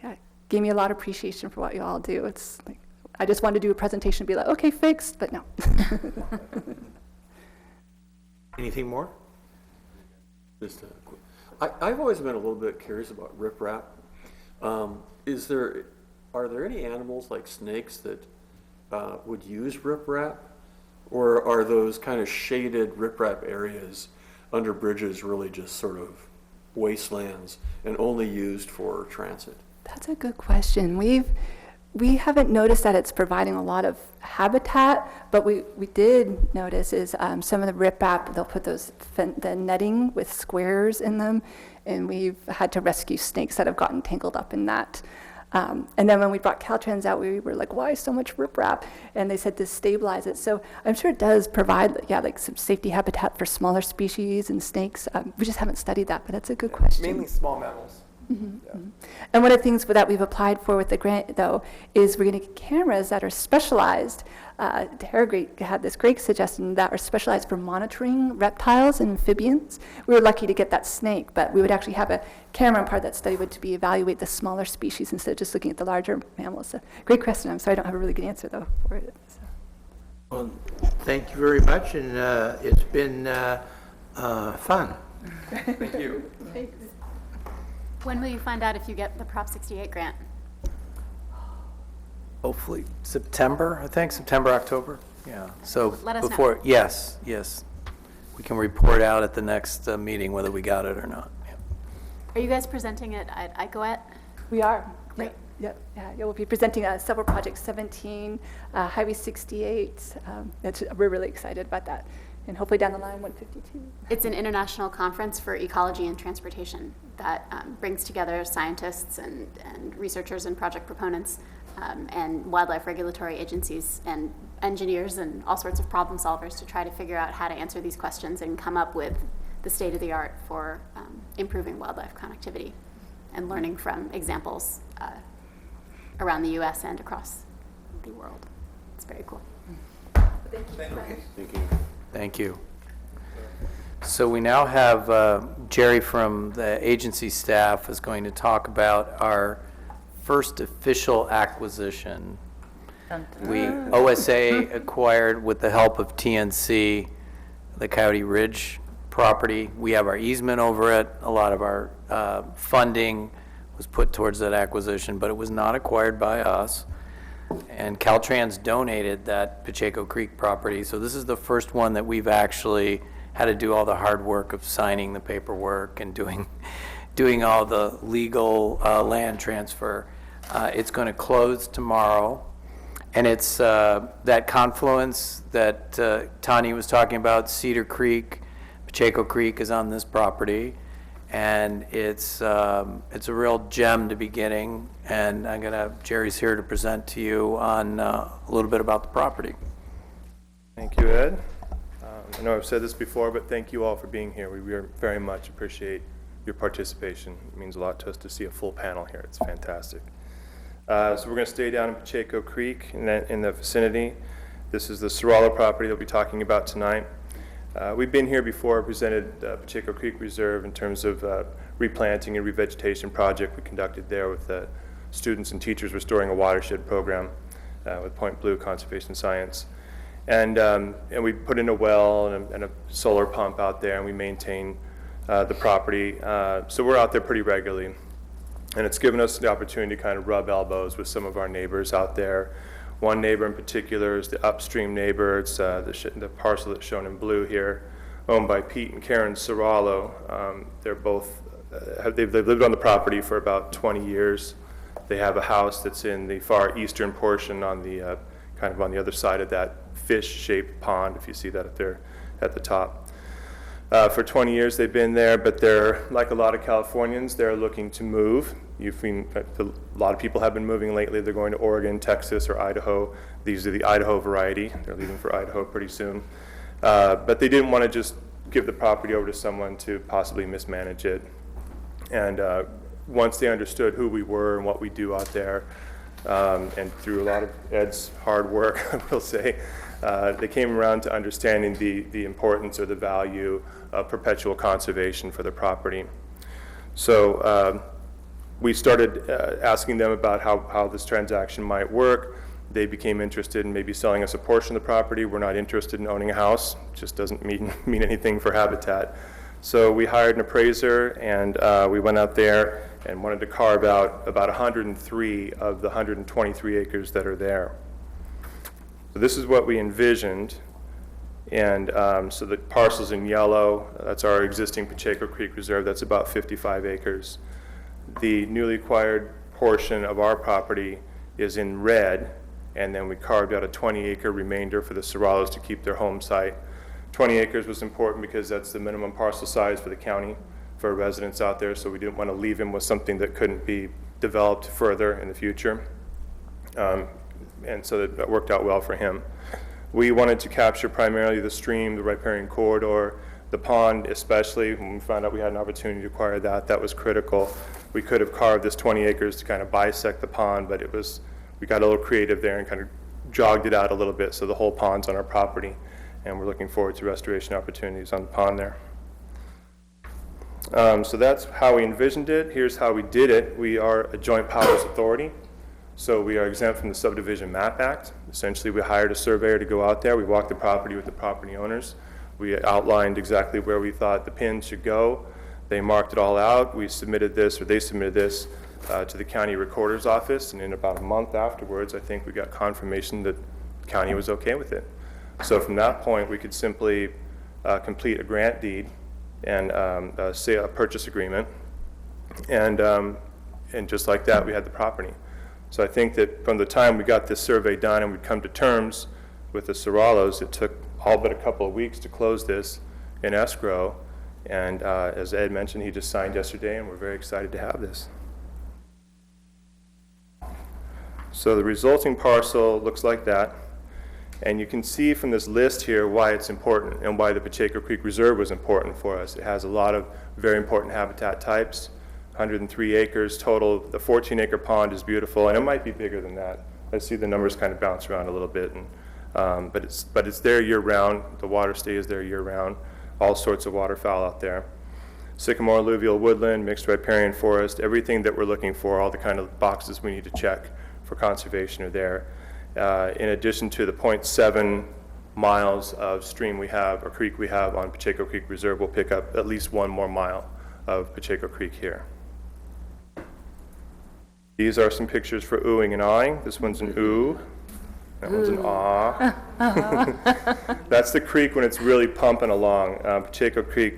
yeah, gave me a lot of appreciation for what you all do. It's like, I just wanted to do a presentation and be like, okay, fixed, but no. Anything more? I've always been a little bit curious about riprap. Are there any animals like snakes that would use riprap, or are those kind of shaded riprap areas under bridges really just sort of wastelands and only used for transit? That's a good question. We haven't noticed that it's providing a lot of habitat, but we did notice is some of the riprap, they'll put the netting with squares in them, and we've had to rescue snakes that have gotten tangled up in that. And then when we brought Caltrans out, we were like, why so much riprap? And they said to stabilize it. So I'm sure it does provide, like some safety habitat for smaller species and snakes. We just haven't studied that, but that's a good question. Mainly small mammals. Mm-hmm. Yeah. And one of the things that we've applied for with the grant, though, is we're going to get cameras that are specialized. Tara had this great suggestion that are specialized for monitoring reptiles and amphibians. We were lucky to get that snake, but we would actually have a camera, and part of that study would be evaluate the smaller species instead of just looking at the larger mammals. So, great question. I'm sorry I don't have a really good answer, though, for it. So. Well, thank you very much, and it's been fun. Thank you. Thanks. When will you find out if you get the Prop 68 grant? Hopefully September, I think, September, October. Yeah, so Let us know. before, yes. We can report out at the next meeting whether we got it or not. Yeah. Are you guys presenting it at ICOET? We are. Great. Yep. Yeah, we'll be presenting several projects, 17, Highway 68. We're really excited about that. And hopefully down the line, 152. It's an international conference for ecology and transportation that brings together scientists and researchers and project proponents and wildlife regulatory agencies and engineers and all sorts of problem solvers to try to figure out how to answer these questions and come up with the state of the art for improving wildlife connectivity and learning from examples around the US and across the world. It's very cool. Thank you. So we now have Jerry from the agency staff is going to talk about our first official acquisition. We, OSA acquired with the help of TNC, the Coyote Ridge property. We have our easement over it. A lot of our funding was put towards that acquisition, but it was not acquired by us. And Caltrans donated that Pacheco Creek property. So this is the first one that we've actually had to do all the hard work of signing the paperwork and doing all the legal land transfer. It's going to close tomorrow. And it's that confluence that Tanya was talking about, Cedar Creek, Pacheco Creek is on this property. And it's a real gem to be getting. And I'm gonna have Jerry's here to present to you on a little bit about the property. Thank you, Ed. I know I've said this before, but thank you all for being here. We very much appreciate your participation. It means a lot to us to see a full panel here. It's fantastic. So we're going to stay down in Pacheco Creek in the vicinity. This is the Serralo property that we'll be talking about tonight. We've been here before, presented Pacheco Creek Reserve in terms of replanting and revegetation project we conducted there with students and teachers restoring a watershed program with Point Blue Conservation Science. And we put in a well and a solar pump out there, and we maintain the property. So we're out there pretty regularly. And it's given us the opportunity to kind of rub elbows with some of our neighbors out there. One neighbor in particular is the upstream neighbor. It's the parcel that's shown in blue here, owned by Pete and Karen Serralo. They're both, they've lived on the property for about 20 years. They have a house that's in the far eastern portion on the, kind of on the other side of that fish-shaped pond, if you see that up there at the top. For 20 years they've been there, but they're, like a lot of Californians, they're looking to move. You've seen, a lot of people have been moving lately. They're going to Oregon, Texas, or Idaho. These are the Idaho variety. They're leaving for Idaho pretty soon. But they didn't want to just give the property over to someone to possibly mismanage it. And once they understood who we were and what we do out there, and through a lot of Ed's hard work, I will say, they came around to understanding the importance or the value of perpetual conservation for the property. So we started asking them about how this transaction might work. They became interested in maybe selling us a portion of the property. We're not interested in owning a house. It just doesn't mean anything for Habitat. So we hired an appraiser, and we went out there and wanted to carve out about 103 of the 123 acres that are there. So this is what we envisioned. And so the parcel's in yellow. That's our existing Pacheco Creek Reserve. That's about 55 acres. The newly acquired portion of our property is in red, and then we carved out a 20-acre remainder for the Serralos to keep their home site. 20 acres was important because that's the minimum parcel size for the county for residents out there, so we didn't want to leave him with something that couldn't be developed further in the future. And so that worked out well for him. We wanted to capture primarily the stream, the riparian corridor, the pond especially. When we found out we had an opportunity to acquire that, that was critical. We could have carved this 20 acres to kind of bisect the pond, but we got a little creative there and kind of jogged it out a little bit, so the whole pond's on our property, and we're looking forward to restoration opportunities on the pond there. So that's how we envisioned it. Here's how we did it. We are a joint powers authority, so we are exempt from the Subdivision Map Act. Essentially, we hired a surveyor to go out there. We walked the property with the property owners. We outlined exactly where we thought the pins should go. They marked it all out. We submitted this, or they submitted this, to the county recorder's office, and in about a month afterwards, I think we got confirmation that the county was okay with it. So from that point, we could simply complete a grant deed and say a purchase agreement, and just like that, we had the property. So I think that from the time we got this survey done and we'd come to terms with the Serralos, it took all but a couple of weeks to close this in escrow. And as Ed mentioned, he just signed yesterday, and we're very excited to have this. So the resulting parcel looks like that. And you can see from this list here why it's important and why the Pacheco Creek Reserve was important for us. It has a lot of very important habitat types, 103 acres total. The 14-acre pond is beautiful, and it might be bigger than that. I see the numbers kind of bounce around a little bit, and, but it's there year-round. The water stays there year-round. All sorts of waterfowl out there. Sycamore alluvial woodland, mixed riparian forest, everything that we're looking for, all the kind of boxes we need to check for conservation are there. In addition to the 0.7 miles of stream we have, or creek we have on Pacheco Creek Reserve, we'll pick up at least 1 more mile of Pacheco Creek here. These are some pictures for oohing and awing. This one's an ooh. That one's an ah. That's the creek when it's really pumping along. Pacheco Creek,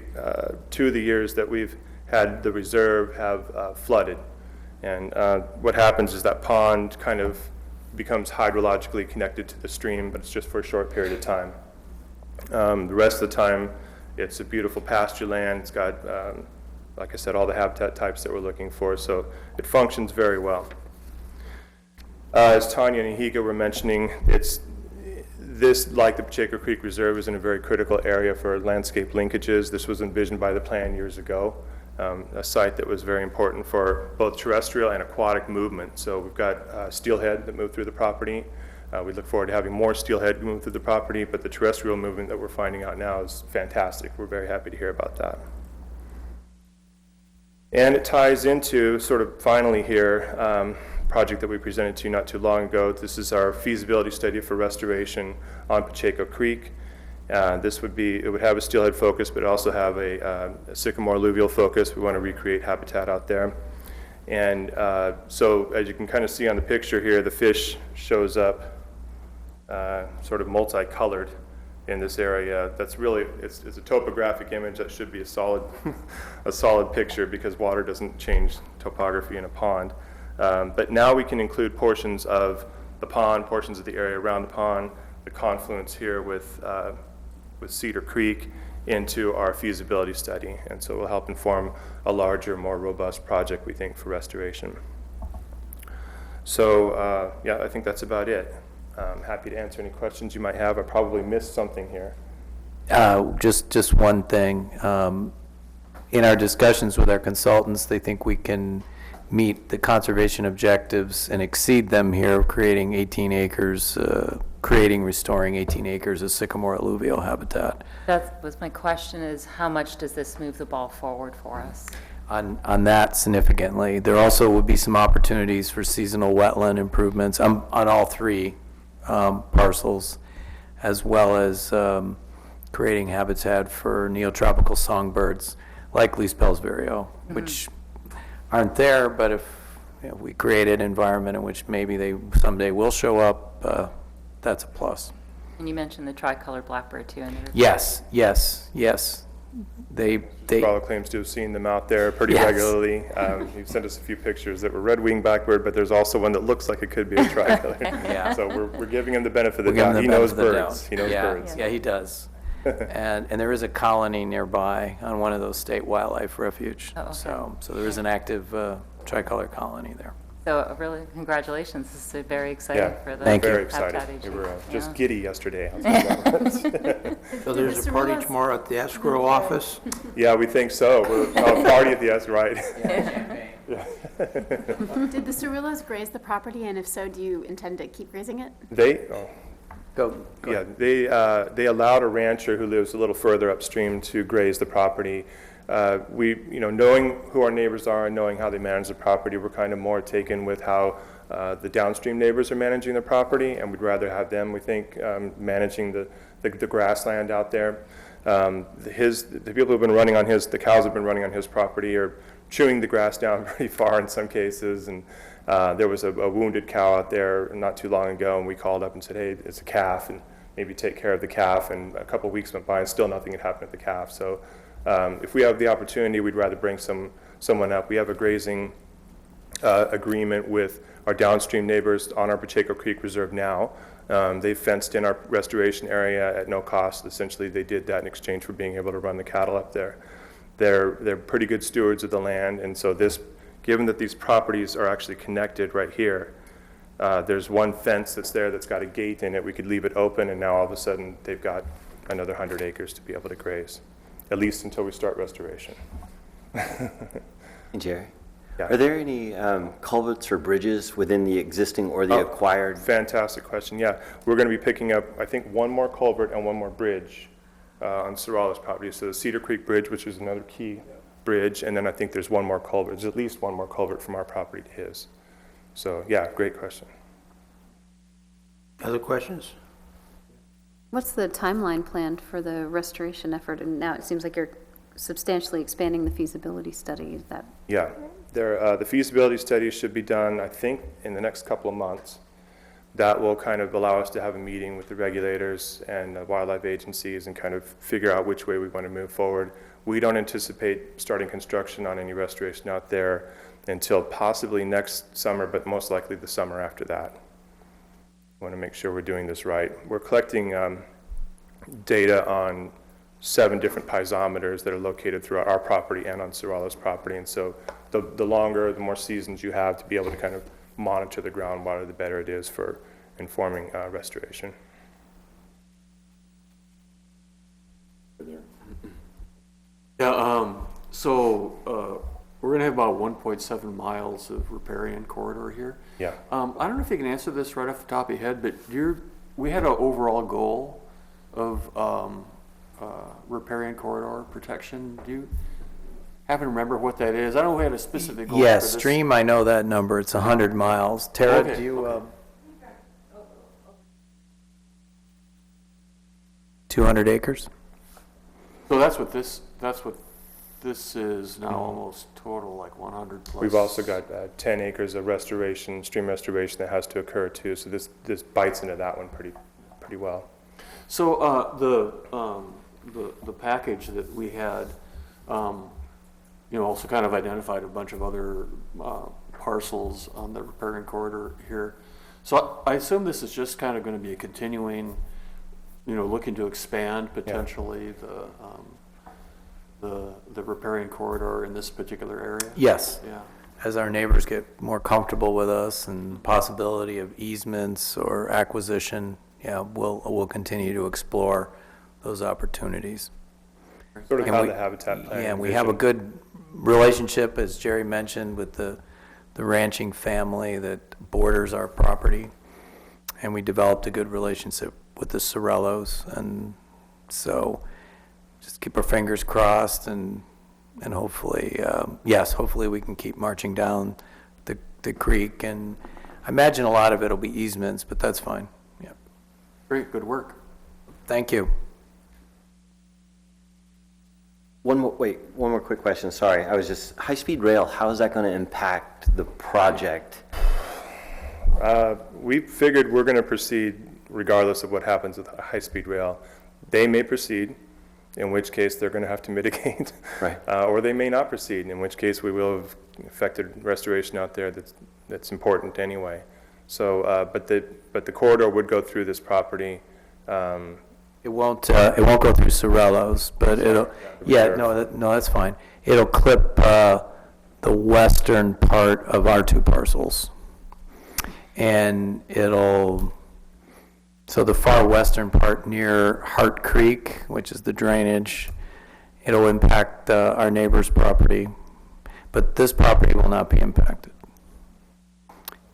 2 of the years that we've had the reserve have flooded. And what happens is that pond kind of becomes hydrologically connected to the stream, but it's just for a short period of time. The rest of the time, it's a beautiful pasture land. It's got, like I said, all the habitat types that we're looking for, so it functions very well. As Tanya and Higa were mentioning, this, like the Pacheco Creek Reserve, is in a very critical area for landscape linkages. This was envisioned by the plan years ago, a site that was very important for both terrestrial and aquatic movement. So we've got steelhead that move through the property. We look forward to having more steelhead move through the property, but the terrestrial movement that we're finding out now is fantastic. We're very happy to hear about that. And it ties into, sort of finally here, project that we presented to you not too long ago. This is our feasibility study for restoration on Pacheco Creek. This would be, it would have a steelhead focus, but also have a sycamore alluvial focus. We want to recreate habitat out there. And so as you can kind of see on the picture here, the fish shows up sort of multicolored in this area. That's really, it's a topographic image that should be a solid, a solid picture because water doesn't change topography in a pond. But now we can include portions of the pond, portions of the area around the pond, the confluence here with Cedar Creek into our feasibility study. And so it will help inform a larger, more robust project, we think, for restoration. So yeah, I think that's about it. I'm happy to answer any questions you might have. I probably missed something here. Just one thing. In our discussions with our consultants, they think we can meet the conservation objectives and exceed them here, creating 18 acres, restoring 18 acres of sycamore alluvial habitat. That was my question, is how much does this move the ball forward for us? On that significantly. There also would be some opportunities for seasonal wetland improvements on all 3 parcels, as well as creating habitat for neotropical songbirds like Least-Pell's vireo, which aren't there, but if we create an environment in which maybe they someday will show up, that's a plus. And you mentioned the tricolor blackbird too. Yes. They Clara claims to have seen them out there pretty regularly. You've sent us a few pictures that were red-winged blackbird, but there's also one that looks like it could be a tricolor. Yeah. So we're giving him the benefit of the doubt. He knows birds. He knows birds. Yeah, he does. And there is a colony nearby on one of those state wildlife refuge. Oh, okay. So there is an active tricolor colony there. So really, congratulations. This is very exciting for the Thank you. Very excited. Habitat We were just Agency. giddy yesterday. So there's a party tomorrow at the escrow office? Yeah, we think so. We're a party at the S, right? Did the Cirillos graze the property, and if so, do you intend to keep grazing it? Go Yeah, ahead. they allowed a rancher who lives a little further upstream to graze the property. We, knowing who our neighbors are and knowing how they manage the property, we're kind of more taken with how the downstream neighbors are managing the property, and we'd rather have them, we think, managing the grassland out there. The people who've been running on the cows have been running on his property are chewing the grass down pretty far in some cases, and there was a wounded cow out there not too long ago, and we called up and said, hey, it's a calf, and maybe take care of the calf, and a couple of weeks went by and still nothing had happened with the calf. So if we have the opportunity, we'd rather bring someone up. We have a grazing agreement with our downstream neighbors on our Pacheco Creek Reserve now. They've fenced in our restoration area at no cost. Essentially, they did that in exchange for being able to run the cattle up there. They're pretty good stewards of the land, and so given that these properties are actually connected right here, There's one fence that's there that's got a gate in it. We could leave it open, and now all of a sudden, they've got another 100 acres to be able to graze, at least until we start restoration. Jerry? Yeah. Are there any culverts or bridges within the existing or the acquired? Fantastic question, yeah. We're going to be picking up, I think, one more culvert and one more bridge on Sorala's property. So the Cedar Creek Bridge, which is another key bridge, and then I think there's one more culvert. There's at least one more culvert from our property to his. So, yeah, great question. Other questions? What's the timeline planned for the restoration effort? And now it seems like you're substantially expanding the feasibility study. Is that? Yeah, the feasibility study should be done, I think, in the next couple of months. That will kind of allow us to have a meeting with the regulators and wildlife agencies and kind of figure out which way we want to move forward. We don't anticipate starting construction on any restoration out there until possibly next summer, but most likely the summer after that. We want to make sure we're doing this right. We're collecting data on 7 different piezometers that are located throughout our property and on Sorala's property. And so the longer, the more seasons you have to be able to kind of monitor the groundwater, the better it is for informing restoration. Yeah, so we're going to have about 1.7 miles of riparian corridor here. Yeah. I don't know if you can answer this right off the top of your head, but we had an overall goal of riparian corridor protection. Do you happen to remember what that is? I don't know if we had a specific goal. Yes, for this. stream, I know that number. It's 100 miles. Tara, Okay, do you, okay. 200 acres? So that's what this is now, almost total, like 100 plus. We've also got 10 acres of restoration, stream restoration that has to occur too. So this bites into that one pretty well. So the package that we had, also kind of identified a bunch of other parcels on the riparian corridor here. So I assume this is just kind of going to be a continuing, looking to expand potentially the riparian corridor in this particular area. Yes. Yeah. As our neighbors get more comfortable with us and possibility of easements or acquisition, yeah, we'll continue to explore those opportunities. Sort of And how we- the habitat plan. Yeah, we have a good relationship, as Jerry mentioned, with the ranching family that borders our property. And we developed a good relationship with the Sorellos. And so just keep our fingers crossed and hopefully, hopefully we can keep marching down the creek. And I imagine a lot of it will be easements, but that's fine. Yeah. Great, good work. Thank you. One more quick question, sorry. High-speed rail, how is that going to impact the project? We figured we're going to proceed regardless of what happens with high-speed rail. They may proceed, in which case they're going to have to mitigate. Right. Or they may not proceed, in which case we will have affected restoration out there that's important anyway. So, but the corridor would go through this property. It won't go through Sorellos, but it'll, no, that's fine. It'll clip the western part of our 2 parcels. And so the far western part near Hart Creek, which is the drainage, it'll impact our neighbor's property, but this property will not be impacted.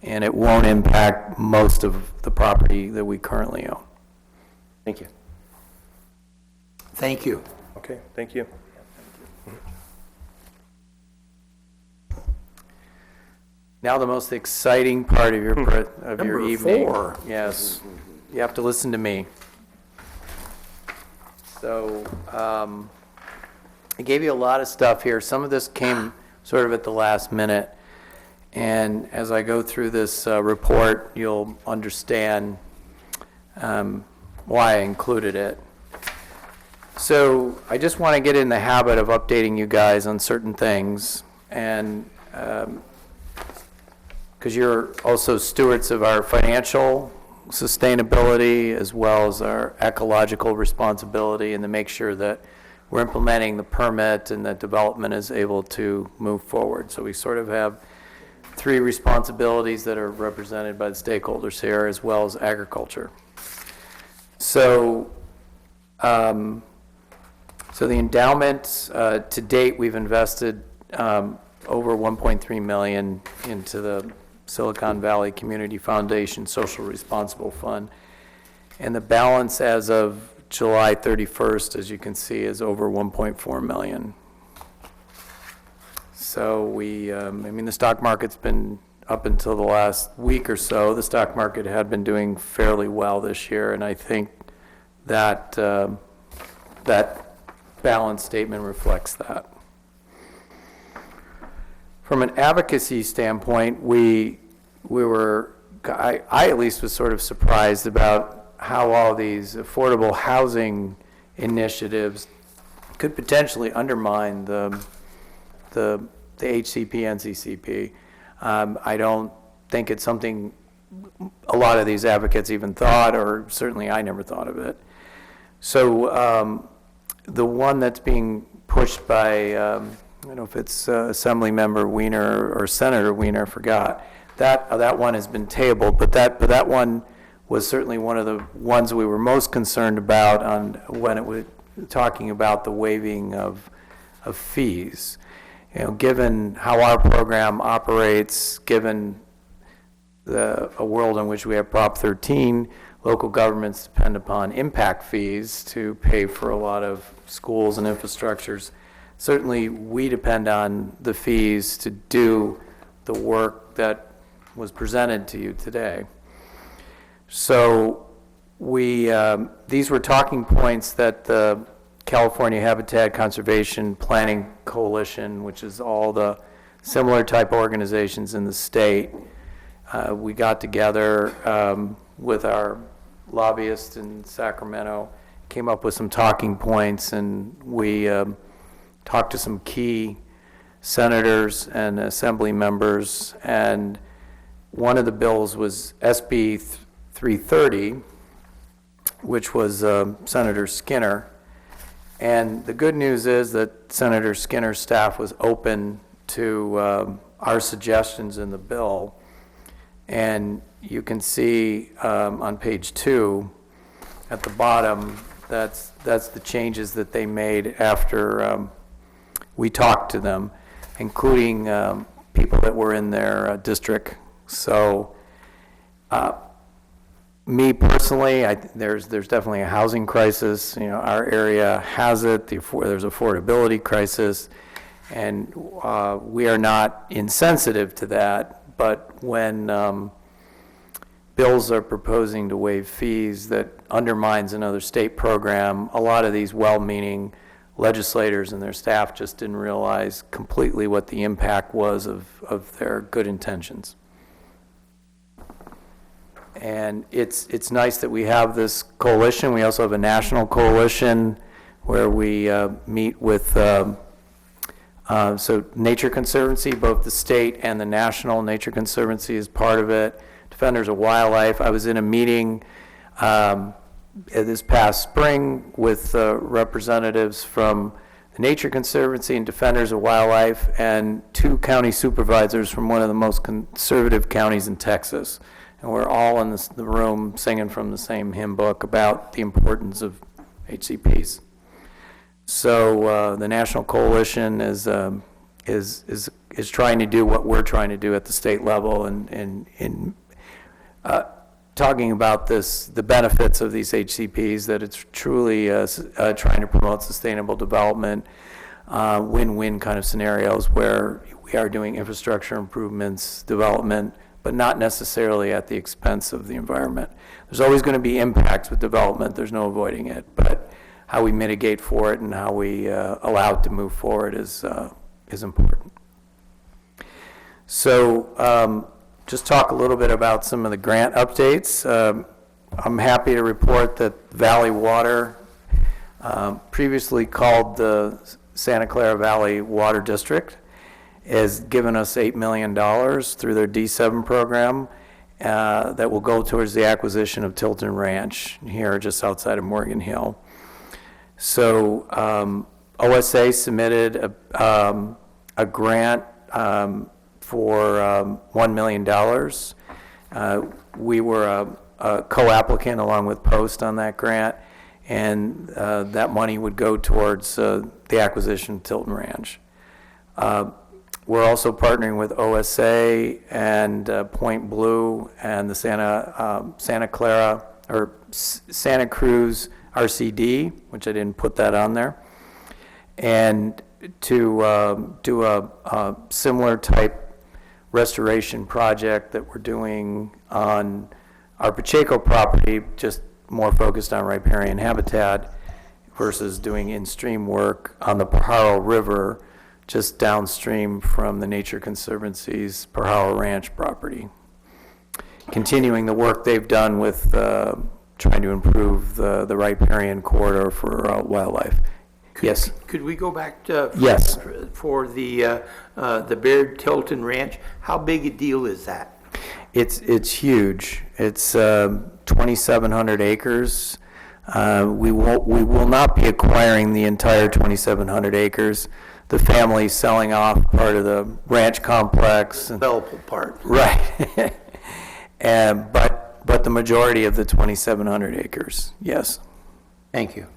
And it won't impact most of the property that we currently own. Thank you. Thank you. Okay, thank you. Now the most exciting part of your Number evening. 4. Yes, you have to listen to me. So I gave you a lot of stuff here. Some of this came sort of at the last minute. And as I go through this report, you'll understand why I included it. So I just want to get in the habit of updating you guys on certain things. And because you're also stewards of our financial sustainability as well as our ecological responsibility, and to make sure that we're implementing the permit and that development is able to move forward. So we sort of have three responsibilities that are represented by the stakeholders here, as well as agriculture. So, so the endowment, to date, we've invested over 1.3 million into the Silicon Valley Community Foundation Social Responsible Fund. And the balance as of July 31st, as you can see, is over 1.4 million. So we, I mean, the stock market's been, up until the last week or so, the stock market had been doing fairly well this year, and I think that that balance statement reflects that. From an advocacy standpoint, I at least was sort of surprised about how all these affordable housing initiatives could potentially undermine the HCP, NCCP. I don't think it's something a lot of these advocates even thought, or certainly I never thought of it. So the one that's being pushed by, I don't know if it's Assembly Member Wiener or Senator Wiener, I forgot. That one has been tabled, but that one was certainly one of the ones we were most concerned about on when it was talking about the waiving of fees. You know, given how our program operates, given a world in which we have Prop 13, local governments depend upon impact fees to pay for a lot of schools and infrastructures. Certainly, we depend on the fees to do the work that was presented to you today. So these were talking points that the California Habitat Conservation Planning Coalition, which is all the similar type organizations in the state, we got together with our lobbyists in Sacramento, came up with some talking points, and we talked to some key senators and assembly members, and one of the bills was SB 330, which was Senator Skinner. And the good news is that Senator Skinner's staff was open to our suggestions in the bill. And you can see on page 2 at the bottom, that's the changes that they made after we talked to them, including people that were in their district. So me personally, there's definitely a housing crisis. You know, our area has it. There's affordability crisis, and we are not insensitive to that. But when bills are proposing to waive fees that undermines another state program, a lot of these well-meaning legislators and their staff just didn't realize completely what the impact was of their good intentions. And it's nice that we have this coalition. We also have a national coalition where we meet with, so Nature Conservancy, both the state and the National Nature Conservancy is part of it. Defenders of Wildlife. I was in a meeting this past spring with representatives from the Nature Conservancy and Defenders of Wildlife, and 2 county supervisors from one of the most conservative counties in Texas. And we're all in the room singing from the same hymn book about the importance of HCPs. So the National Coalition is trying to do what we're trying to do at the state level, and talking about the benefits of these HCPs, that it's truly trying to promote sustainable development, win-win kind of scenarios where we are doing infrastructure improvements, development, but not necessarily at the expense of the environment. There's always going to be impacts with development, there's no avoiding it, but how we mitigate for it and how we allow it to move forward is important. So just talk a little bit about some of the grant updates. I'm happy to report that Valley Water, previously called the Santa Clara Valley Water District, has given us $8 million through their D7 program that will go towards the acquisition of Tilton Ranch here just outside of Morgan Hill. So OSA submitted a grant for $1 million. We were a co-applicant along with Post on that grant, and that money would go towards the acquisition of Tilton Ranch. We're also partnering with OSA and Point Blue and the Santa Clara, or Santa Cruz RCD, which I didn't put that on there, and to do a similar type restoration project that we're doing on our Pacheco property, just more focused on riparian habitat versus doing in-stream work on the Pajaro River, just downstream from the Nature Conservancy's Pajaro Ranch property. Continuing the work they've done with trying to improve the riparian corridor for wildlife. Yes. Could we go back to? Yes. For the Baird Tilton Ranch, how big a deal is that? It's huge. It's 2,700 acres. We will not be acquiring the entire 2,700 acres. The family's selling off part of the ranch complex. Developable part. Right. But the majority of the 2,700 acres, yes. Thank you.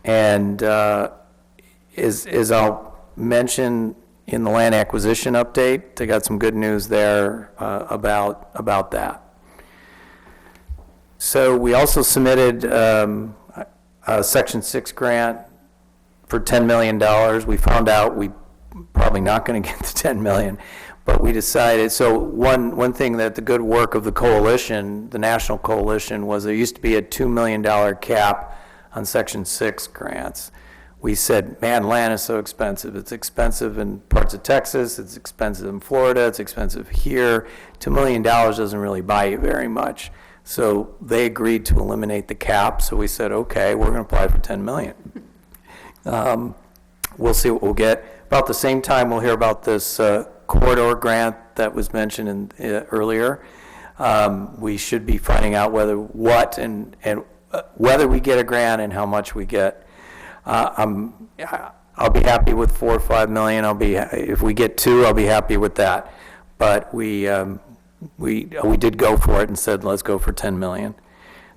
And as I'll mention in the land acquisition update, I got some good news there about that. So we also submitted a Section 6 grant for $10 million. We found out we probably not going to get the $10 million, but we decided, so one thing that the good work of the coalition, the national coalition, was there used to be a $2 million cap on Section 6 grants. We said, man, land is so expensive. It's expensive in parts of Texas, it's expensive in Florida, it's expensive here. $2 million doesn't really buy you very much. So they agreed to eliminate the cap, so we said, okay, we're going to apply for $10 million. We'll see what we'll get. About the same time, we'll hear about this corridor grant that was mentioned earlier. We should be finding out whether we get a grant and how much we get. I'll be happy with $4 or $5 million. If we get 2, I'll be happy with that. But we did go for it and said, let's go for $10 million.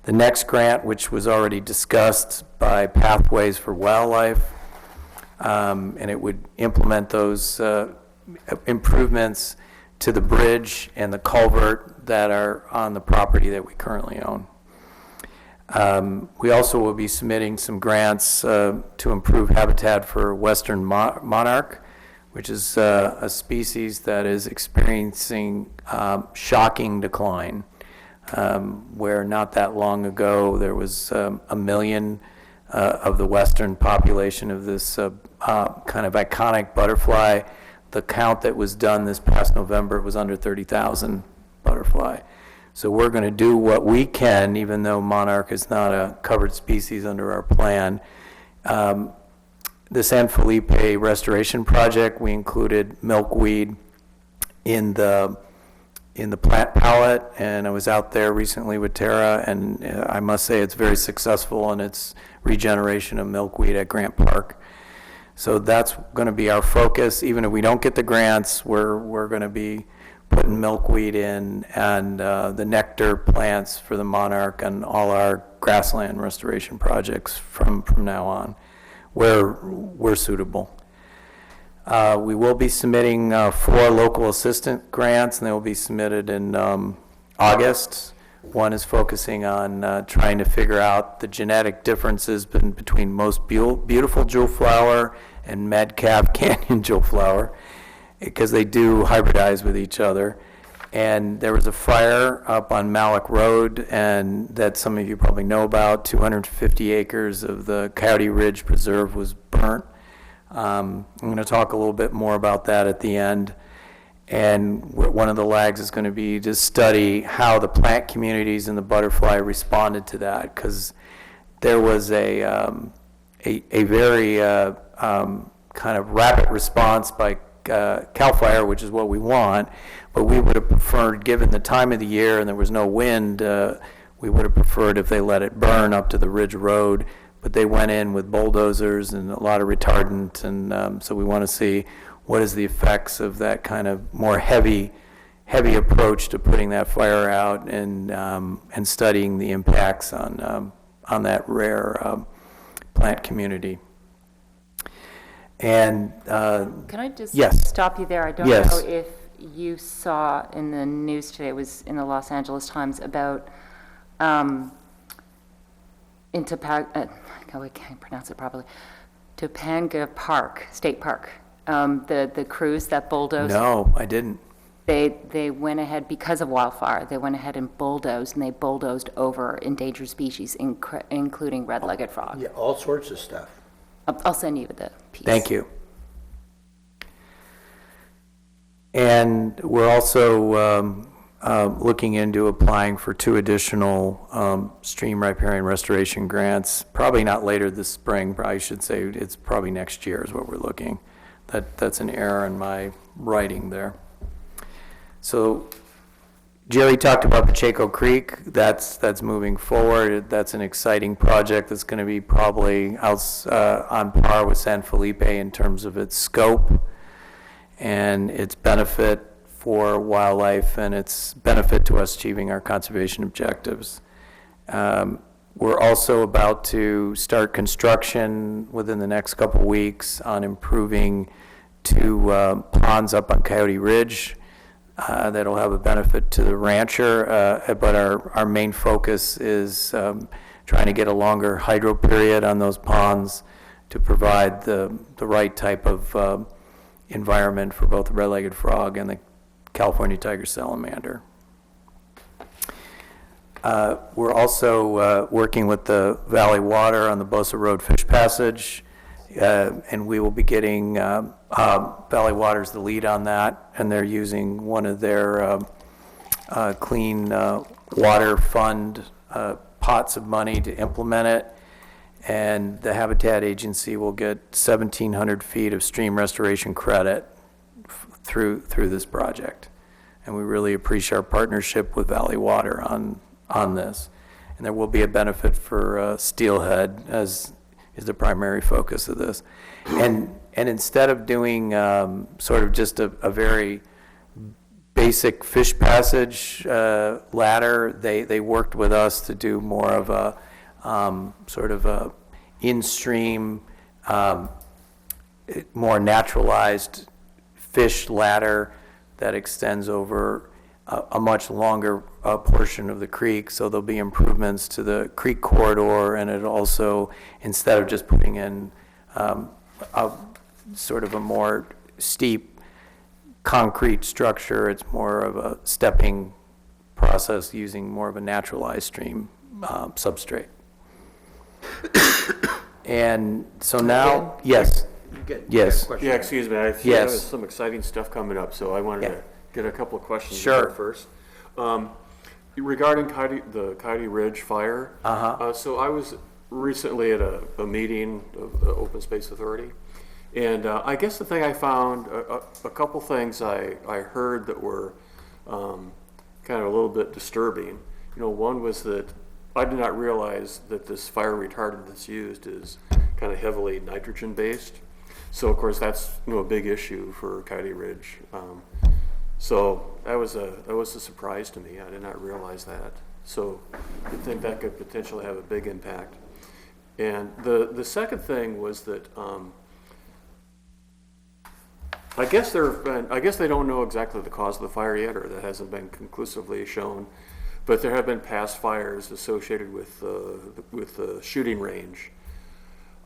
The next grant, which was already discussed by Pathways for Wildlife, and it would implement those improvements to the bridge and the culvert that are on the property that we currently own. We also will be submitting some grants to improve habitat for western monarch, which is a species that is experiencing shocking decline, where not that long ago there was 1 million of the western population of this kind of iconic butterfly. The count that was done this past November was under 30,000 butterfly. So we're going to do what we can, even though monarch is not a covered species under our plan. The San Felipe Restoration Project, we included milkweed in the plant palette, and I was out there recently with Tara, and I must say it's very successful in its regeneration of milkweed at Grant Park. So that's going to be our focus. Even if we don't get the grants, we're going to be putting milkweed in and the nectar plants for the monarch and all our grassland restoration projects from now on, where we're suitable. We will be submitting 4 local assistant grants, and they will be submitted in August. One is focusing on trying to figure out the genetic differences between most beautiful jewel flower and madcap canyon jewel flower, because they do hybridize with each other. And there was a fire up on Malik Road, and that some of you probably know about. 250 acres of the Coyote Ridge Preserve was burnt. I'm going to talk a little bit more about that at the end. And one of the lags is going to be to study how the plant communities and the butterfly responded to that, because there was a very kind of rapid response by CAL FIRE, which is what we want, but we would have preferred, given the time of the year and there was no wind, we would have preferred if they let it burn up to the Ridge Road, but they went in with bulldozers and a lot of retardant, and so we want to see what is the effects of that kind of more heavy approach to putting that fire out, and studying the impacts on that rare plant community. And Can I just yes. stop you there? I don't Yes. know if you saw in the news today, it was in the Los Angeles Times, about I can't pronounce it properly, Topanga Park, State Park, the crews that bulldozed. No, I didn't. They went ahead, because of wildfire, they went ahead and they bulldozed over endangered species, including red-legged frog. Yeah, all sorts of stuff. I'll send you the piece. Thank you. And we're also looking into applying for 2 additional stream riparian restoration grants, probably not later this spring, but I should say it's probably next year is what we're looking. That's an error in my writing there. So Jerry talked about Pacheco Creek. That's moving forward. That's an exciting project that's going to be probably on par with San Felipe in terms of its scope and its benefit for wildlife and its benefit to us achieving our conservation objectives. We're also about to start construction within the next couple weeks on improving 2 ponds up on Coyote Ridge. That'll have a benefit to the rancher, but our main focus is trying to get a longer hydro period on those ponds to provide the right type of environment for both the red-legged frog and the California tiger salamander. We're also working with the Valley Water on the Bosa Road Fish Passage, and we will be getting Valley Water's the lead on that, and they're using one of their clean water fund pots of money to implement it. And the Habitat Agency will get 1,700 feet of stream restoration credit through this project. And we really appreciate our partnership with Valley Water on this. And there will be a benefit for steelhead, as is the primary focus of this. And instead of doing sort of just a very basic fish passage ladder, they worked with us to do more of a sort of a in-stream, more naturalized fish ladder that extends over a much longer portion of the creek. So there'll be improvements to the creek corridor, and it also, instead of just putting in a sort of a more steep concrete structure, it's more of a stepping process using more of a naturalized stream substrate. And so now, yes, yes. Yeah, excuse me, I see Yes. there's some exciting stuff coming up, so I wanted to get a couple of questions Sure. in first. Regarding the Coyote Ridge fire, so I was recently at a meeting of the Open Space Authority, and I guess the thing I found, a couple things I heard that were kind of a little bit disturbing. You know, one was that I did not realize that this fire retardant that's used is kind of heavily nitrogen based. So of course that's a big issue for Coyote Ridge. So that was a surprise to me. I did not realize that. So I think that could potentially have a big impact. And the second thing was that I guess they don't know exactly the cause of the fire yet, or that hasn't been conclusively shown. But there have been past fires associated with the shooting range,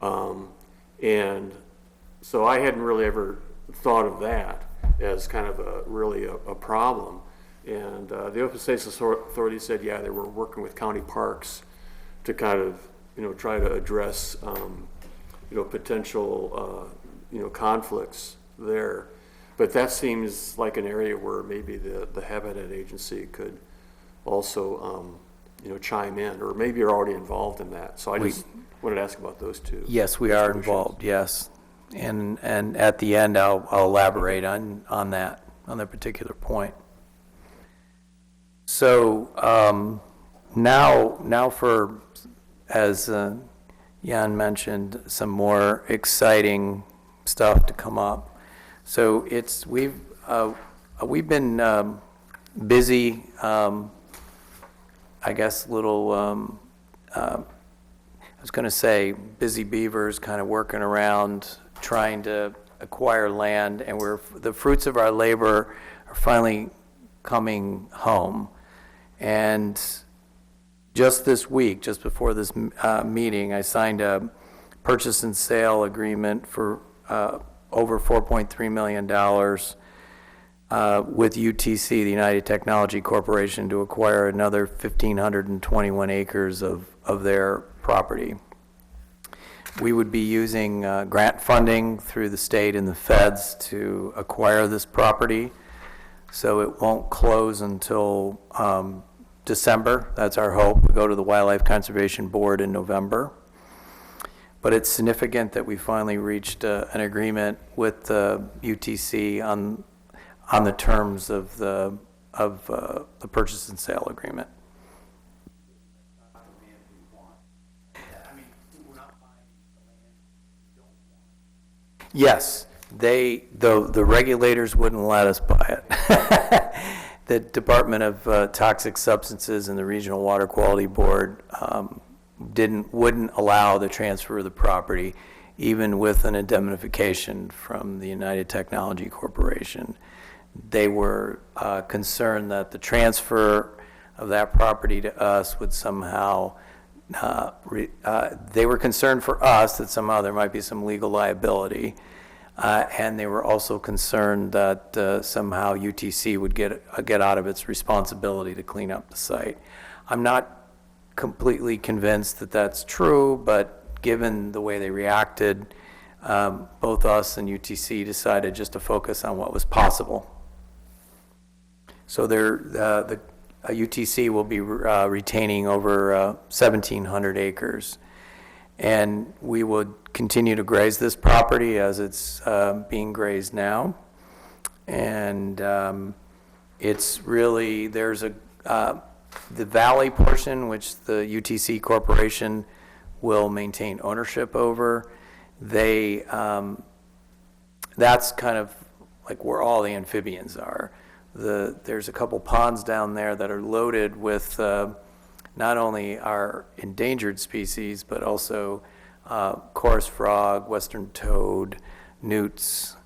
and so I hadn't really ever thought of that as kind of a problem. And the Open Space Authority said, yeah, they were working with county parks to kind of try to address potential conflicts there. But that seems like an area where maybe the Habitat Agency could also, chime in, or maybe you're already involved in that. So I just wanted to ask about those two. Yes, we are involved, yes. And at the end, I'll elaborate on that particular point. So now for, as Jan mentioned, some more exciting stuff to come up. So we've been busy, I guess, I was going to say busy beavers kind of working around trying to acquire land, and the fruits of our labor are finally coming home. And just this week, just before this meeting, I signed a purchase and sale agreement for over $4.3 million with UTC, the United Technology Corporation, to acquire another 1,521 acres of their property. We would be using grant funding through the state and the feds to acquire this property, so it won't close until December. That's our hope. We go to the Wildlife Conservation Board in November. But it's significant that we finally reached an agreement with the UTC on the terms of the purchase and sale agreement. Yes, the regulators wouldn't let us buy it. The Department of Toxic Substances and the Regional Water Quality Board wouldn't allow the transfer of the property, even with an indemnification from the United Technology Corporation. They were concerned that the transfer of that property to us would somehow, they were concerned for us that somehow there might be some legal liability, and they were also concerned that somehow UTC would get out of its responsibility to clean up the site. I'm not completely convinced that that's true, but given the way they reacted, both us and UTC decided just to focus on what was possible. So the UTC will be retaining over 1,700 acres. And we would continue to graze this property as it's being grazed now. And it's really, there's the valley portion, which the UTC Corporation will maintain ownership over. That's kind of like where all the amphibians are. There's a couple ponds down there that are loaded with not only our endangered species, but also chorus frog, western toad, newts,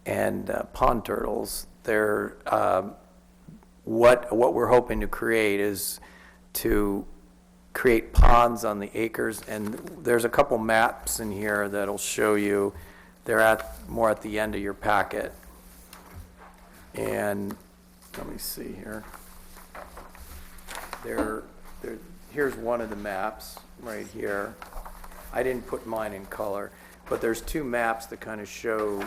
and pond turtles. They're, what we're hoping to create is to create ponds on the acres, and there's a couple maps in here that'll show you. They're more at the end of your packet. And let me see here. Here's one of the maps right here. I didn't put mine in color, but there's two maps that kind of show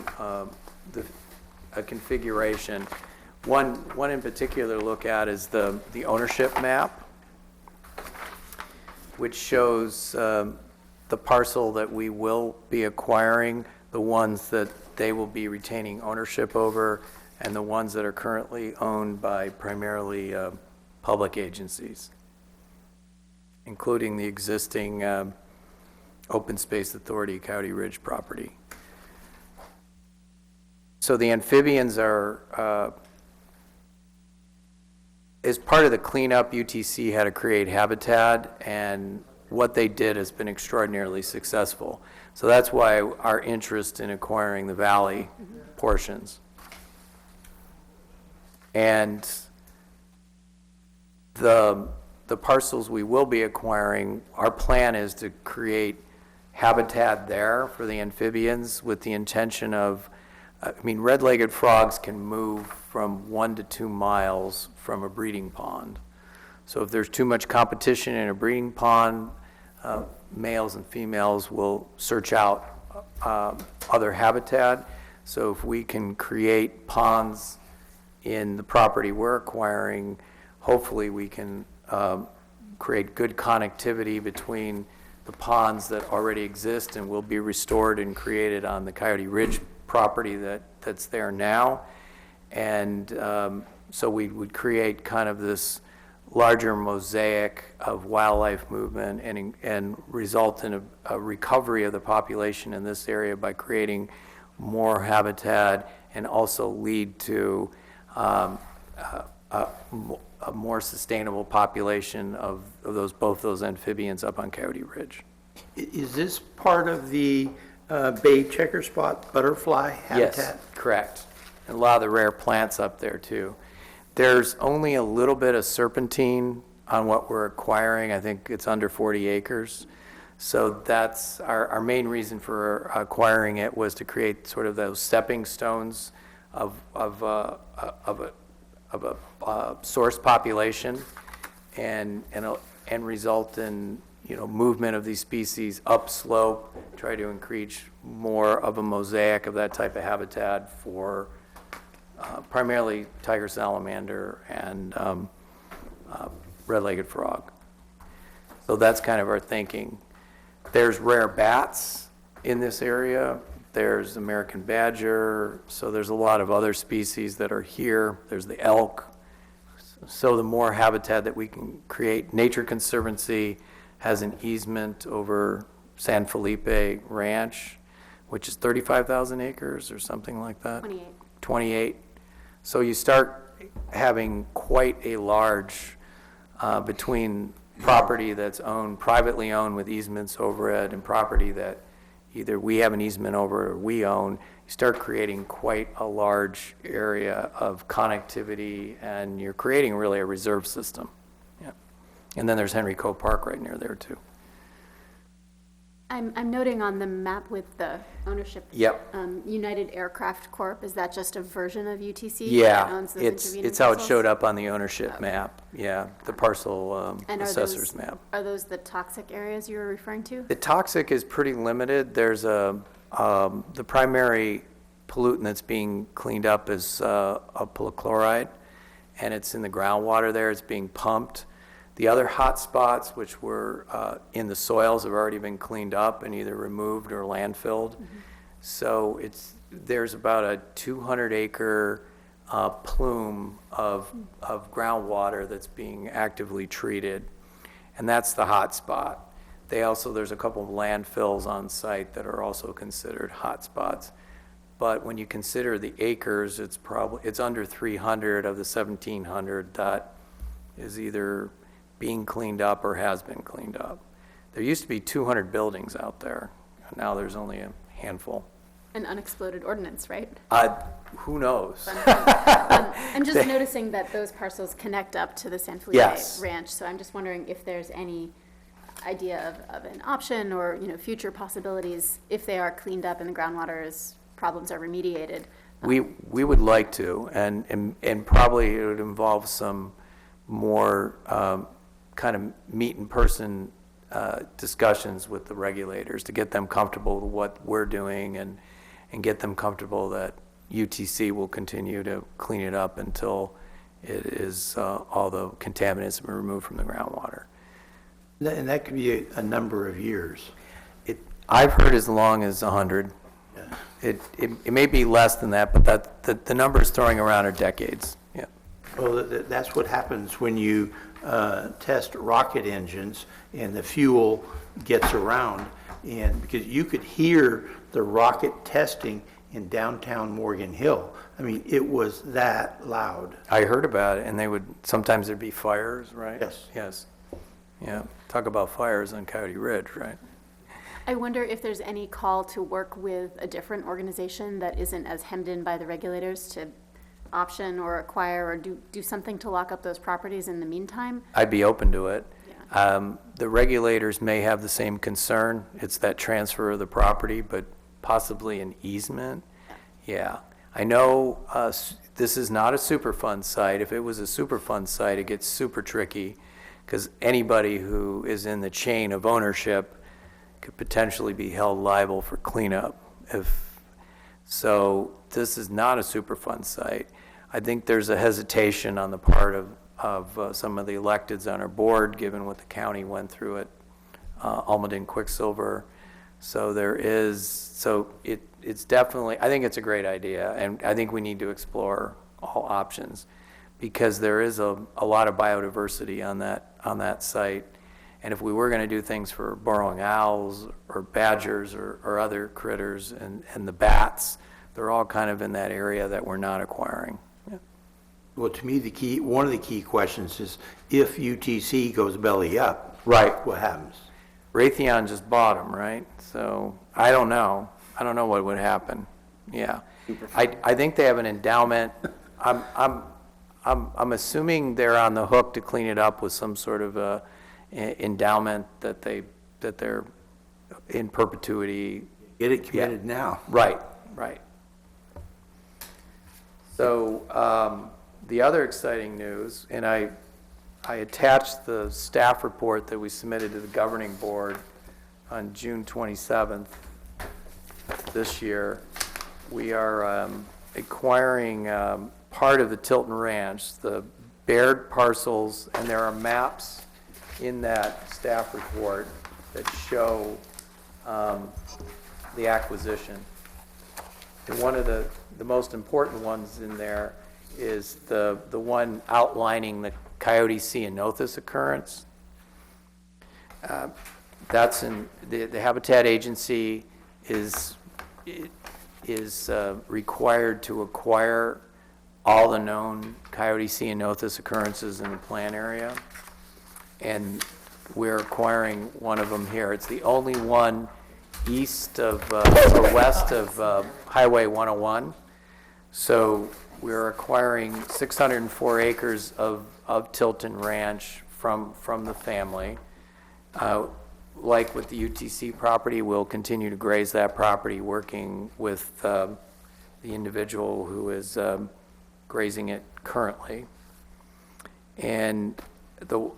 a configuration. One in particular to look at is the ownership map, which shows the parcel that we will be acquiring, the ones that they will be retaining ownership over, and the ones that are currently owned by primarily public agencies, including the existing Open Space Authority Coyote Ridge property. So the amphibians are, as part of the cleanup, UTC had to create habitat, and what they did has been extraordinarily successful. So that's why our interest in acquiring the valley portions. And the parcels we will be acquiring, our plan is to create habitat there for the amphibians with the intention of, red-legged frogs can move from 1 to 2 miles from a breeding pond. So if there's too much competition in a breeding pond, males and females will search out other habitat. So if we can create ponds in the property we're acquiring, hopefully we can create good connectivity between the ponds that already exist and will be restored and created on the Coyote Ridge property that's there now. And so we would create kind of this larger mosaic of wildlife movement and result in a recovery of the population in this area by creating more habitat, and also lead to a more sustainable population of both those amphibians up on Coyote Ridge. Is this part of the bay checker spot butterfly habitat? Yes, correct. And a lot of the rare plants up there too. There's only a little bit of serpentine on what we're acquiring. I think it's under 40 acres. So that's our main reason for acquiring it, was to create sort of those stepping stones of a source population and result in, movement of these species upslope, try to increase more of a mosaic of that type of habitat for primarily tiger salamander and red-legged frog. So that's kind of our thinking. There's rare bats in this area. There's American badger. So there's a lot of other species that are here. There's the elk. So the more habitat that we can create. Nature Conservancy has an easement over San Felipe Ranch, which is 35,000 acres or something like that. 28. So you start having quite a large, between property that's privately owned with easements over it, and property that either we have an easement over or we own, you start creating quite a large area of connectivity, and you're creating really a reserve system. Yeah. And then there's Henry Cove Park right near there too. I'm noting on the map with the ownership. Yep. United Aircraft Corp., is that just a version of UTC? that Yeah, owns those it's intervening how it parcels? showed up on the ownership map. Yeah, the parcel And assessor's map. Are those the toxic areas you were referring to? The toxic is pretty limited. There's the primary pollutant that's being cleaned up is a polychloride, and it's in the groundwater there. It's being pumped. The other hot spots, which were in the soils, have already been cleaned up and either removed or landfilled. Mm-hmm. So there's about a 200-acre plume of groundwater that's being actively treated, and that's the hot spot. There's a couple of landfills on site that are also considered hot spots. But when you consider the acres, it's under 300 of the 1,700 that is either being cleaned up or has been cleaned up. There used to be 200 buildings out there. Now there's only a handful. An unexploded ordinance, right? Who knows? I'm just noticing that those parcels connect up to the San Felipe Yes. Ranch, so I'm just wondering if there's any idea of an option or, future possibilities if they are cleaned up and the groundwater's problems are remediated. We would like to, and probably it would involve some more kind of meet in person discussions with the regulators to get them comfortable with what we're doing and get them comfortable that UTC will continue to clean it up until it is all the contaminants have been removed from the groundwater. And that could be a number of years. I've heard as long as 100. Yeah. It may be less than that, but the numbers throwing around are decades. Yeah. Well, that's what happens when you test rocket engines and the fuel gets around, and because you could hear the rocket testing in downtown Morgan Hill. I mean, it was that loud. I heard about it, and sometimes there'd be fires, right? Yes. Yes. Yeah. Talk about fires on Coyote Ridge, right? I wonder if there's any call to work with a different organization that isn't as hemmed in by the regulators to option or acquire or do something to lock up those properties in the meantime. I'd be open to it. Yeah. The regulators may have the same concern. It's that transfer of the property, but possibly an easement. Yeah. I know this is not a Superfund site. If it was a Superfund site, it gets super tricky because anybody who is in the chain of ownership could potentially be held liable for cleanup. So this is not a Superfund site. I think there's a hesitation on the part of some of the electeds on our board, given what the county went through at Almaden Quicksilver. So it's definitely, I think it's a great idea, and I think we need to explore all options because there is a lot of biodiversity on that site. And if we were going to do things for burrowing owls or badgers or other critters and the bats, they're all kind of in that area that we're not acquiring. Yeah. Well, to me, one of the key questions is if UTC goes belly up. Right. What happens? Raytheon just bought them, right? So I don't know. I don't know what would happen. Yeah. I think they have an endowment. I'm assuming they're on the hook to clean it up with some sort of a endowment that they're in perpetuity. Get it committed now. Right. So the other exciting news, and I attached the staff report that we submitted to the governing board on June 27th this year. We are acquiring part of the Tilton Ranch, the Baird parcels, and there are maps in that staff report that show the acquisition. And one of the most important ones in there is the one outlining the Coyote Ceanothus occurrence. That's in the Habitat Agency is required to acquire all the known Coyote Ceanothus occurrences in the plan area, and we're acquiring one of them here. It's the only one east of or west of Highway 101. So we're acquiring 604 acres of Tilton Ranch from the family. Like with the UTC property, we'll continue to graze that property, working with the individual who is grazing it currently. And the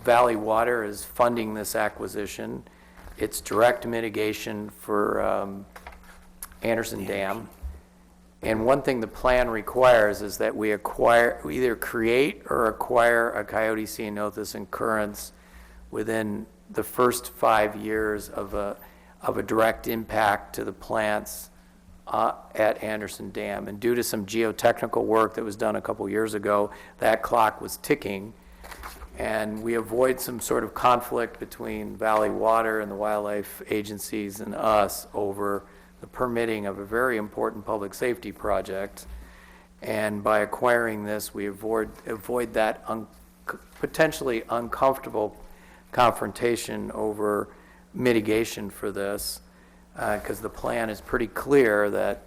Valley Water is funding this acquisition. It's direct mitigation for Anderson Dam. And one thing the plan requires is that we either create or acquire a Coyote Ceanothus occurrence within the first 5 years of a direct impact to the plants at Anderson Dam. And due to some geotechnical work that was done a couple years ago, that clock was ticking. And we avoid some sort of conflict between Valley Water and the wildlife agencies and us over the permitting of a very important public safety project. And by acquiring this, we avoid that potentially uncomfortable confrontation over mitigation for this, because the plan is pretty clear that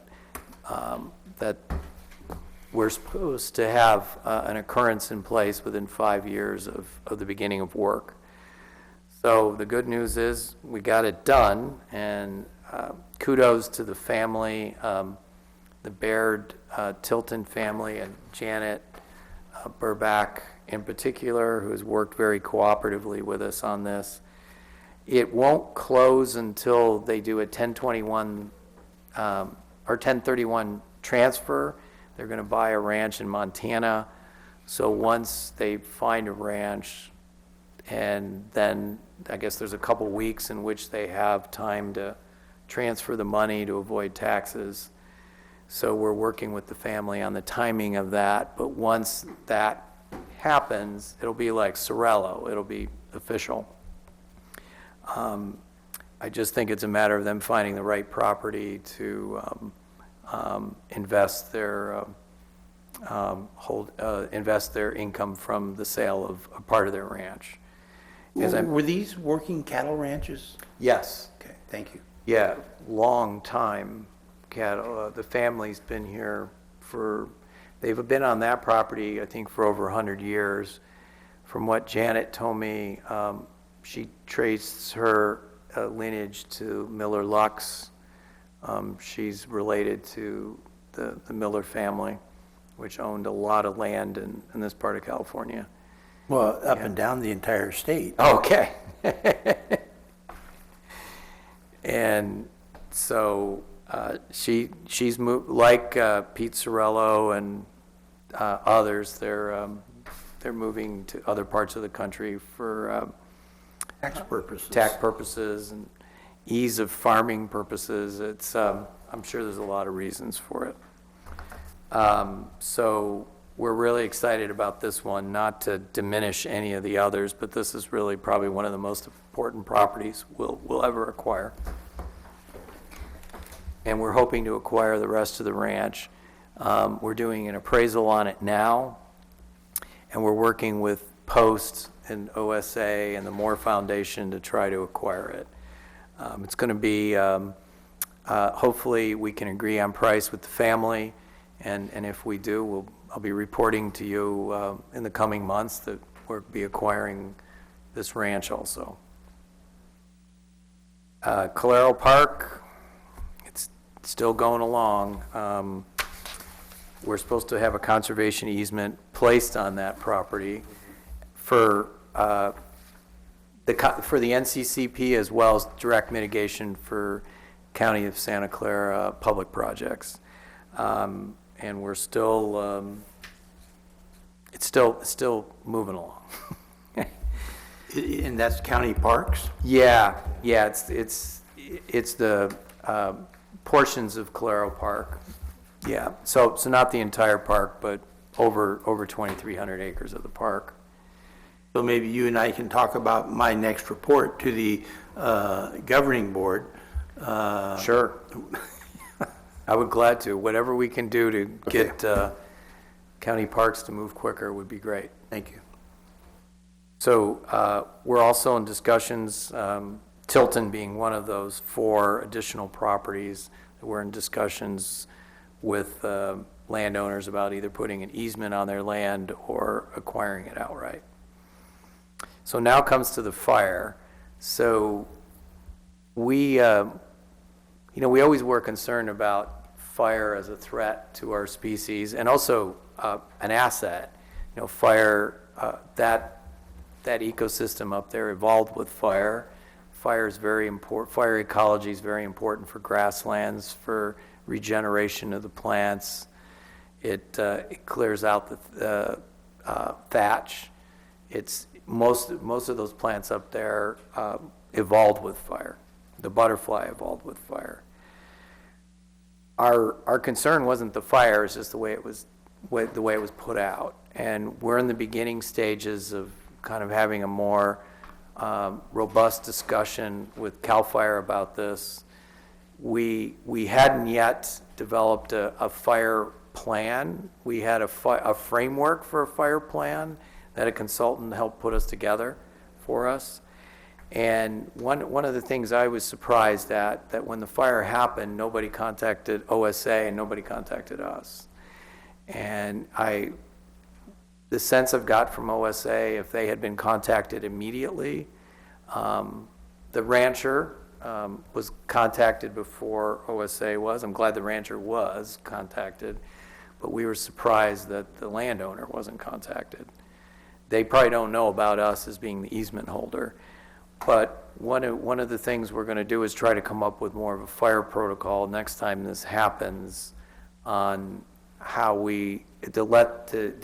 we're supposed to have an occurrence in place within 5 years of the beginning of work. So the good news is we got it done, and kudos to the family, the Baird Tilton family, and Janet Burback in particular, who has worked very cooperatively with us on this. It won't close until they do a 1021 or 1031 transfer. They're going to buy a ranch in Montana. So once they find a ranch, and then I guess there's a couple weeks in which they have time to transfer the money to avoid taxes. So we're working with the family on the timing of that. But once that happens, it'll be like Sorello. It'll be official. I just think it's a matter of them finding the right property to invest their invest their income from the sale of a part of their ranch. Were these working cattle ranches? Yes. Okay, thank you. Yeah, long time cattle. The family's been here they've been on that property, I think, for over 100 years. From what Janet told me, she traced her lineage to Miller Lux. She's related to the Miller family, which owned a lot of land in this part of California. Well, up and down the entire state. Okay. And so she's moved, like Pete Sorello and others, they're moving to other parts of the country for tax purposes and ease of farming purposes. It's I'm sure there's a lot of reasons for it. So we're really excited about this one, not to diminish any of the others, but this is really probably one of the most important properties we'll ever acquire. And we're hoping to acquire the rest of the ranch. We're doing an appraisal on it now, and we're working with Post and OSA and the Moore Foundation to try to acquire it. It's going to be, hopefully we can agree on price with the family, and if we do, I'll be reporting to you in the coming months that we'll be acquiring this ranch also. Clara Park, it's still going along. We're supposed to have a conservation easement placed on that property for the NCCP as well as direct mitigation for County of Santa Clara public projects. And we're still, it's still moving along. And that's county parks? Yeah, it's the portions of Clara Park. Yeah, so not the entire park, but over 2,300 acres of the park. So maybe you and I can talk about my next report to the governing board. Sure. I would glad to. Whatever we can do to get county parks to move quicker would be great. Thank you. So we're also in discussions, Tilton being one of those 4 additional properties that we're in discussions with landowners about either putting an easement on their land or acquiring it outright. So now comes to the fire. So we always were concerned about fire as a threat to our species and also an asset. Fire, that ecosystem up there evolved with fire. Fire is very important. Fire ecology is very important for grasslands, for regeneration of the plants. It clears out the thatch. Most of those plants up there evolved with fire. The butterfly evolved with fire. Our concern wasn't the fire; it's just the way it was put out. And we're in the beginning stages of kind of having a more robust discussion with CAL FIRE about this. We hadn't yet developed a fire plan. We had a framework for a fire plan that a consultant helped put us together for us. And one of the things I was surprised at, that when the fire happened, nobody contacted OSA and nobody contacted us. And the sense I've got from OSA, if they had been contacted immediately, the rancher was contacted before OSA was. I'm glad the rancher was contacted, but we were surprised that the landowner wasn't contacted. They probably don't know about us as being the easement holder. But one of the things we're going to do is try to come up with more of a fire protocol next time this happens, on how to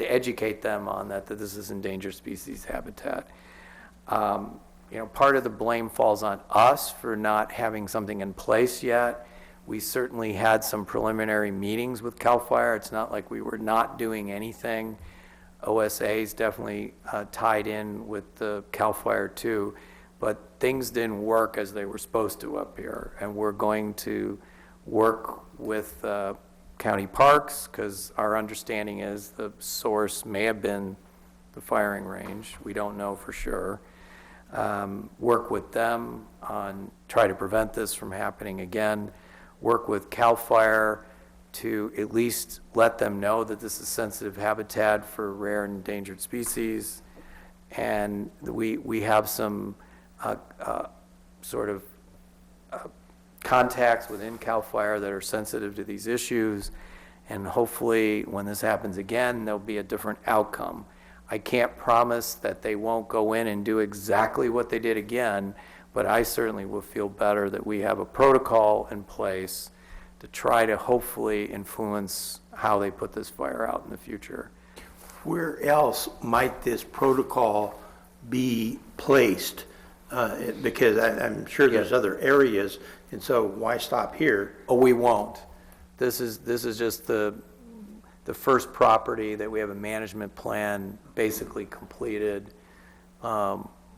educate them on that this is endangered species habitat. Part of the blame falls on us for not having something in place yet. We certainly had some preliminary meetings with CAL FIRE. It's not like we were not doing anything. OSA is definitely tied in with the CAL FIRE too. But things didn't work as they were supposed to up here. And we're going to work with county parks, because our understanding is the source may have been the firing range. We don't know for sure. Work with them on try to prevent this from happening again. Work with CAL FIRE to at least let them know that this is sensitive habitat for rare and endangered species. And we have some contacts within CAL FIRE that are sensitive to these issues, and hopefully when this happens again, there'll be a different outcome. I can't promise that they won't go in and do exactly what they did again, but I certainly will feel better that we have a protocol in place to try to hopefully influence how they put this fire out in the future. Where else might this protocol be placed? Because I'm sure there's other areas, and so why stop here? Oh, we won't. This is just the first property that we have a management plan basically completed.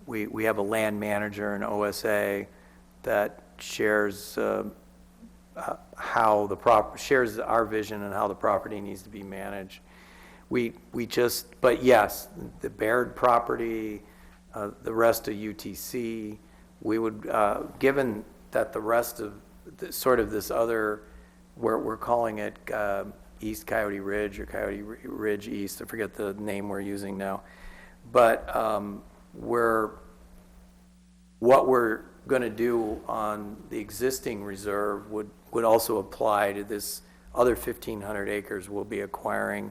We have a land manager, an OSA, that shares shares our vision and how the property needs to be managed. But yes, the Baird property, the rest of UTC, we would, given that the rest of sort of this other, we're calling it East Coyote Ridge or Coyote Ridge East, I forget the name we're using now. But what we're going to do on the existing reserve would also apply to this other 1,500 acres we'll be acquiring.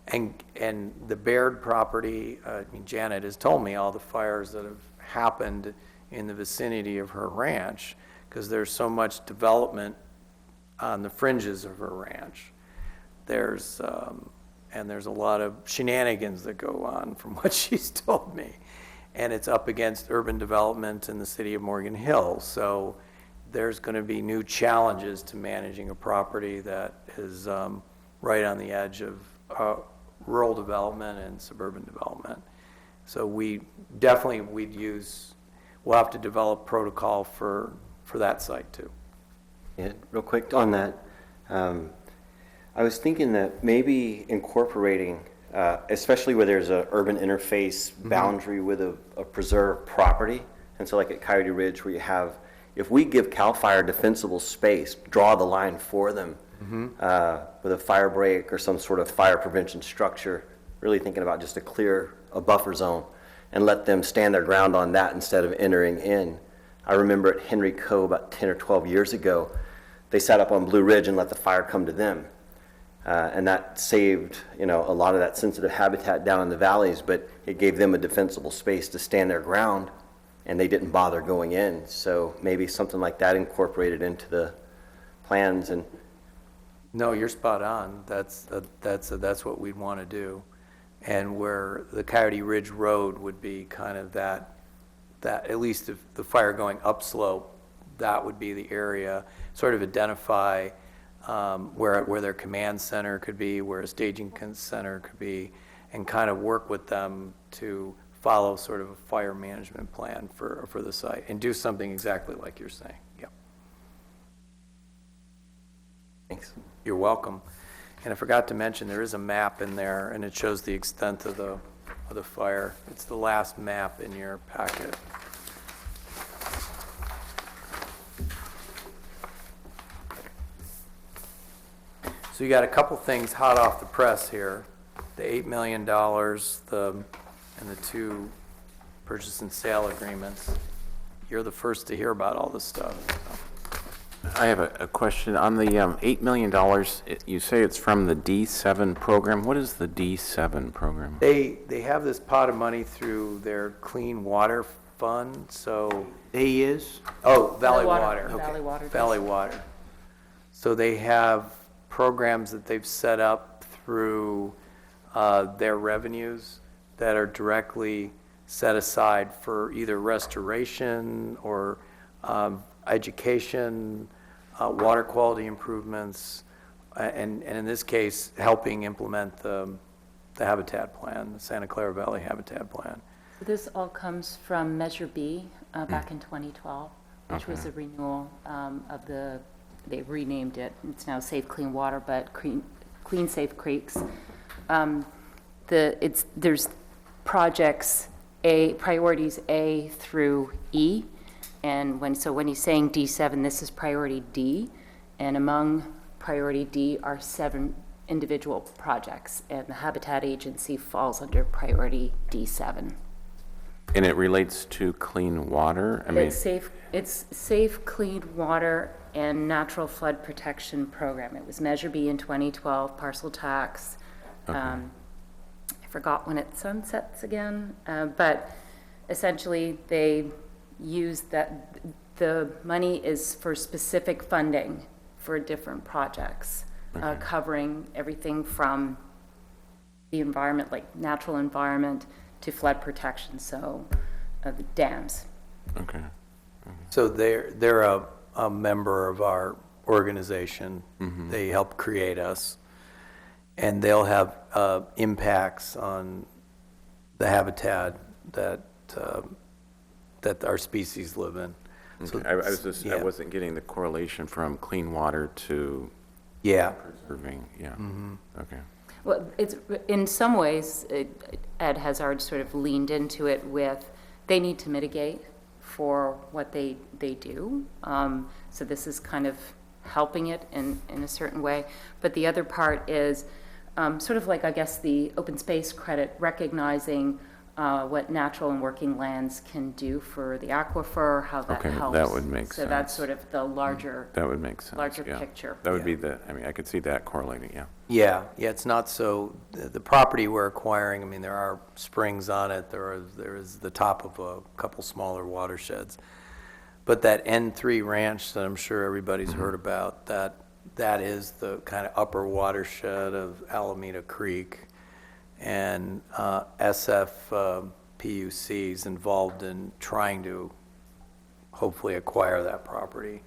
And the Baird property, Janet has told me all the fires that have happened in the vicinity of her ranch, because there's so much development on the fringes of her ranch. There's a lot of shenanigans that go on from what she's told me. And it's up against urban development in the city of Morgan Hill. So there's going to be new challenges to managing a property that is right on the edge of rural development and suburban development. So we'll have to develop protocol for that site too. Yeah, real quick on that. I was thinking that maybe incorporating, especially where there's an urban interface boundary with a preserved property, and so like at Coyote Ridge where you have, if we give CAL FIRE defensible space, draw the line for them with a fire break or some sort of fire prevention structure, really thinking about just a buffer zone, and let them stand their ground on that instead of entering in. I remember at Henry Cove about 10 or 12 years ago, they sat up on Blue Ridge and let the fire come to them. And that saved, a lot of that sensitive habitat down in the valleys, but it gave them a defensible space to stand their ground, and they didn't bother going in. So maybe something like that incorporated into the plans. And No, you're spot on. That's what we'd want to do. And where the Coyote Ridge Road would be kind of that at least if the fire going upslope, that would be the area, sort of identify where their command center could be, where a staging center could be, and kind of work with them to follow sort of a fire management plan for the site and do something exactly like you're saying. Yep. thanks. You're welcome. And I forgot to mention, there is a map in there, and it shows the extent of the fire. It's the last map in your packet. So you got a couple things hot off the press here. The $8 million, and the two purchase and sale agreements. You're the first to hear about all this stuff. So. I have a question. On the $8 million, you say it's from the D7 program. What is the D7 program? They have this pot of money through their Clean Water Fund, so. They is? Oh, Valley Water. Water. Valley Okay. Water does. Valley Water. So they have programs that they've set up through their revenues that are directly set aside for either restoration or education, water quality improvements, and in this case, helping implement the habitat plan, the Santa Clara Valley Habitat Plan. This all comes from Measure B back in 2012, which was a renewal of they renamed it. It's now Safe Clean Water, but Clean Safe Creeks. There's projects priorities A through E, and when he's saying D7, this is priority D, and among priority D are 7 individual projects, and the Habitat Agency falls under priority D7. And it relates to clean water? It's safe, clean water and natural flood protection program. It was Measure B in 2012, parcel tax. Okay. I forgot when it sunsets again, but essentially they use that, the money is for specific funding for different projects, covering everything from the environment, like natural environment, to flood protection, so the dams. Okay. So they're a member of our organization. They helped create us. and they'll have impacts on the habitat that our species live in. So, Okay, I yeah. wasn't getting the correlation from clean water to Yeah. preserving, yeah. Okay. Well, it's, in some ways, Ed has already sort of leaned into it with, they need to mitigate for what they do. So this is kind of helping it in a certain way. But the other part is sort of like, I guess, the open space credit, recognizing what natural and working lands can do for the aquifer, how that Okay, helps. that would make So that's sense. sort of the larger, That would make sense, larger yeah. picture. That would be I mean, I could see that correlating, yeah. Yeah, it's not so, the property we're acquiring, I mean, there are springs on it, there is the top of a couple smaller watersheds. But that N3 ranch that I'm sure everybody's heard about, that is the kind of upper watershed of Alameda Creek. And SF PUC is involved in trying to hopefully acquire that property.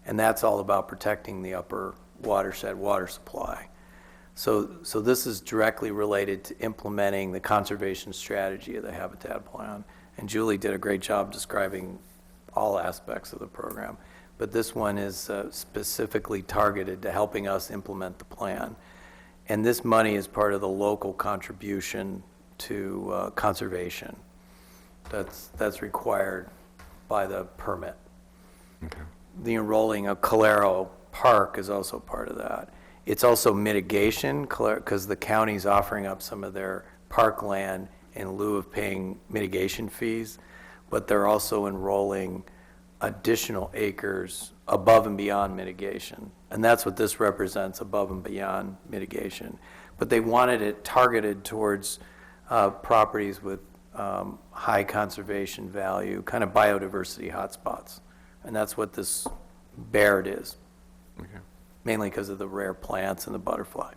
And that's all about protecting the upper watershed water supply. So this is directly related to implementing the conservation strategy of the habitat plan. And Julie did a great job describing all aspects of the program. But this one is specifically targeted to helping us implement the plan. And this money is part of the local contribution to conservation. That's required by the permit. Okay. The enrolling of Clara Park is also part of that. It's also mitigation, because the county's offering up some of their parkland in lieu of paying mitigation fees, but they're also enrolling additional acres above and beyond mitigation. And that's what this represents, above and beyond mitigation. But they wanted it targeted towards properties with high conservation value, kind of biodiversity hotspots. And that's what this Baird is, Okay. mainly because of the rare plants and the butterfly.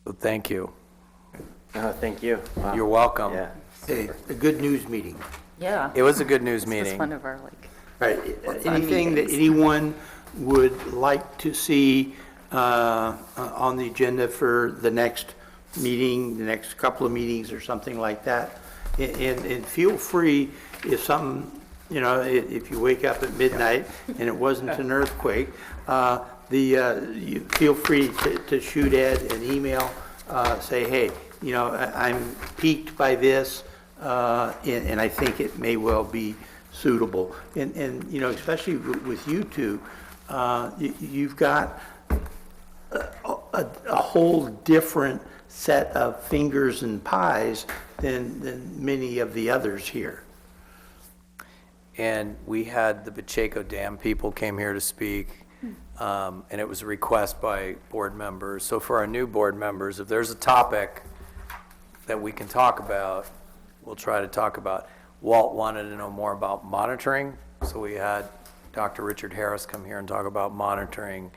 So thank you. Thank you. Wow. You're welcome. Yeah. Hey, a good news meeting. Yeah. It was a good news This was meeting. one of our, like, All right, fun anything that meetings. anyone would like to see on the agenda for the next meeting, the next couple of meetings or something like that? And feel free, if something, if you wake up at midnight and it wasn't an earthquake, you feel free to shoot Ed an email, say, hey, I'm piqued by this, and I think it may well be suitable. And especially with you two, you've got a whole different set of fingers and pies than many of the others here. And we had the Pacheco Dam people came here to speak, and it was a request by board members. So for our new board members, if there's a topic that we can talk about, we'll try to talk about. Walt wanted to know more about monitoring, so we had Dr. Richard Harris come here and talk about monitoring,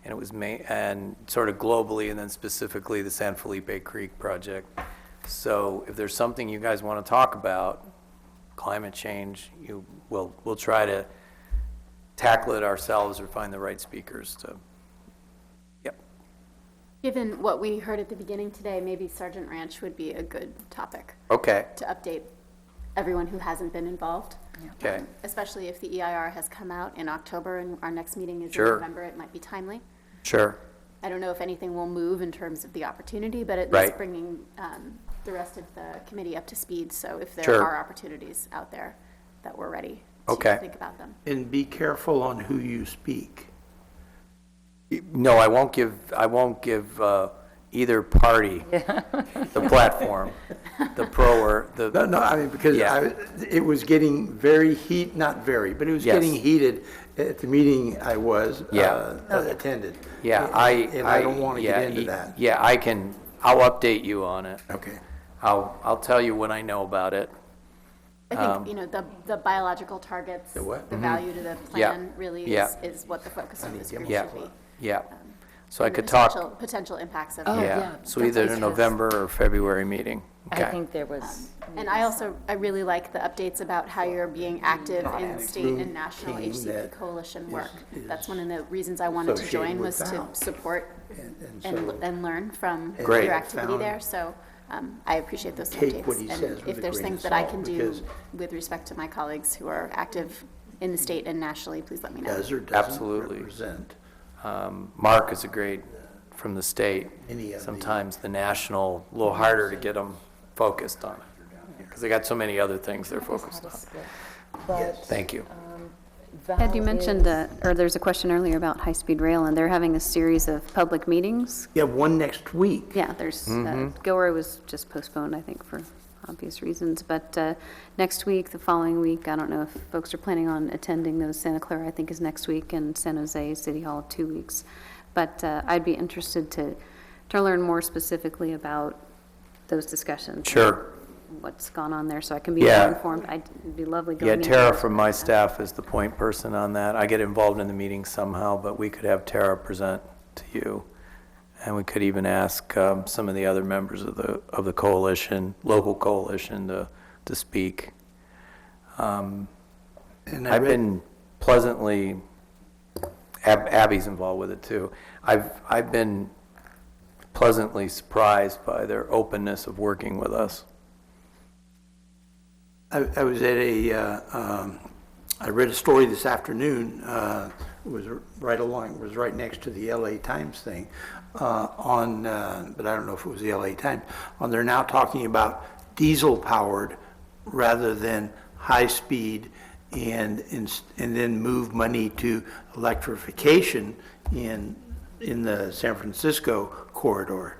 and it was and sort of globally and then specifically the San Felipe Creek project. So if there's something you guys want to talk about, climate change, we'll try to tackle it ourselves or find the right speakers to. Yep. Given what we heard at the beginning today, maybe Sergeant Ranch would be a good topic Okay. to update everyone who hasn't been involved. Okay. Especially if the EIR has come out in October and our next meeting is in Sure. November, it might be timely. Sure. I don't know if anything will move in terms of the opportunity, but at Right. least bringing the rest of the committee up to speed. So if there Sure. are opportunities out there, that we're ready Okay. to think about them. And be careful on who you speak. No, I won't give either party the platform, the pro or the. No, I mean, because Yeah. it was getting not very, but it was Yes. getting heated at the meeting I was Yeah. attended. Yeah, And I don't want to get into that. Yeah, I'll update you on it. Okay. I'll tell you when I know about it. I think, the biological targets, The what? the value to the Yeah. plan really Yeah. is what the focus of this group Yeah. should be. Yeah. So I And could the talk, potential impacts of Oh, it. yeah. yeah. So that's either always the fast. November or February meeting. I Okay. think there was. And I really like the updates about how you're being active in state and national Team HCP that coalition work. is That's one of the reasons I wanted to associated join, with was to Val. support And so and learn from Great. your activity Found- there. So I appreciate those Take what updates. he And says with if a there's grain things of that I salt, can do because- with respect to my colleagues who are active in the state and nationally, please let me know. does or doesn't Absolutely. represent. Mark is a great, from the state. Any of the- Sometimes the national, a little harder to get them focused on it, because they got so many other things they're focused on. Thank you. Ed, you mentioned, or there's a question earlier about high-speed rail, and they're having a series of public meetings. You have one next week. Yeah, there's, GORA was just postponed, I think, for obvious reasons, but next week, the following week, I don't know if folks are planning on attending those. Santa Clara, I think, is next week, and San Jose City Hall, 2 weeks. But I'd be interested to learn more specifically about those discussions. Sure. What's gone on there, so I can be Yeah. more informed. It'd be lovely going Yeah, into Tara those. from my staff is the point person on that. I get involved in the meetings somehow, but we could have Tara present to you. And we could even ask some of the other members of the coalition, local coalition, to speak. And I I've read- been pleasantly, Abby's involved with it too. I've been pleasantly surprised by their openness of working with us. I was at I read a story this afternoon, it was right next to the LA Times thing, but I don't know if it was the LA Times, they're now talking about diesel-powered rather than high-speed, and then move money to electrification in the San Francisco corridor.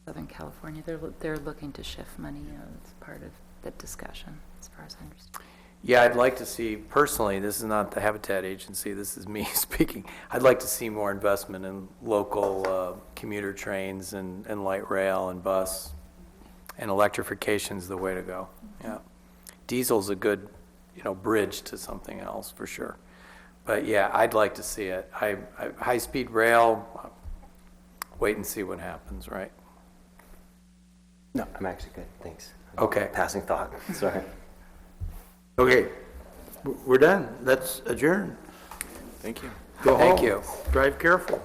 Southern California, they're looking to shift money as part of the discussion, as far as I understand. Yeah, I'd like to see, personally, this is not the Habitat Agency, this is me speaking. I'd like to see more investment in local commuter trains and light rail and bus, and electrification's the way to go, yeah. Diesel's a good, bridge to something else, for sure. But yeah, I'd like to see it. High-speed rail, wait and see what happens, right? No, I'm actually good, thanks. Okay. Passing thought, sorry. Okay, we're done. Let's adjourn. Thank you. Go home. Thank you. Drive careful.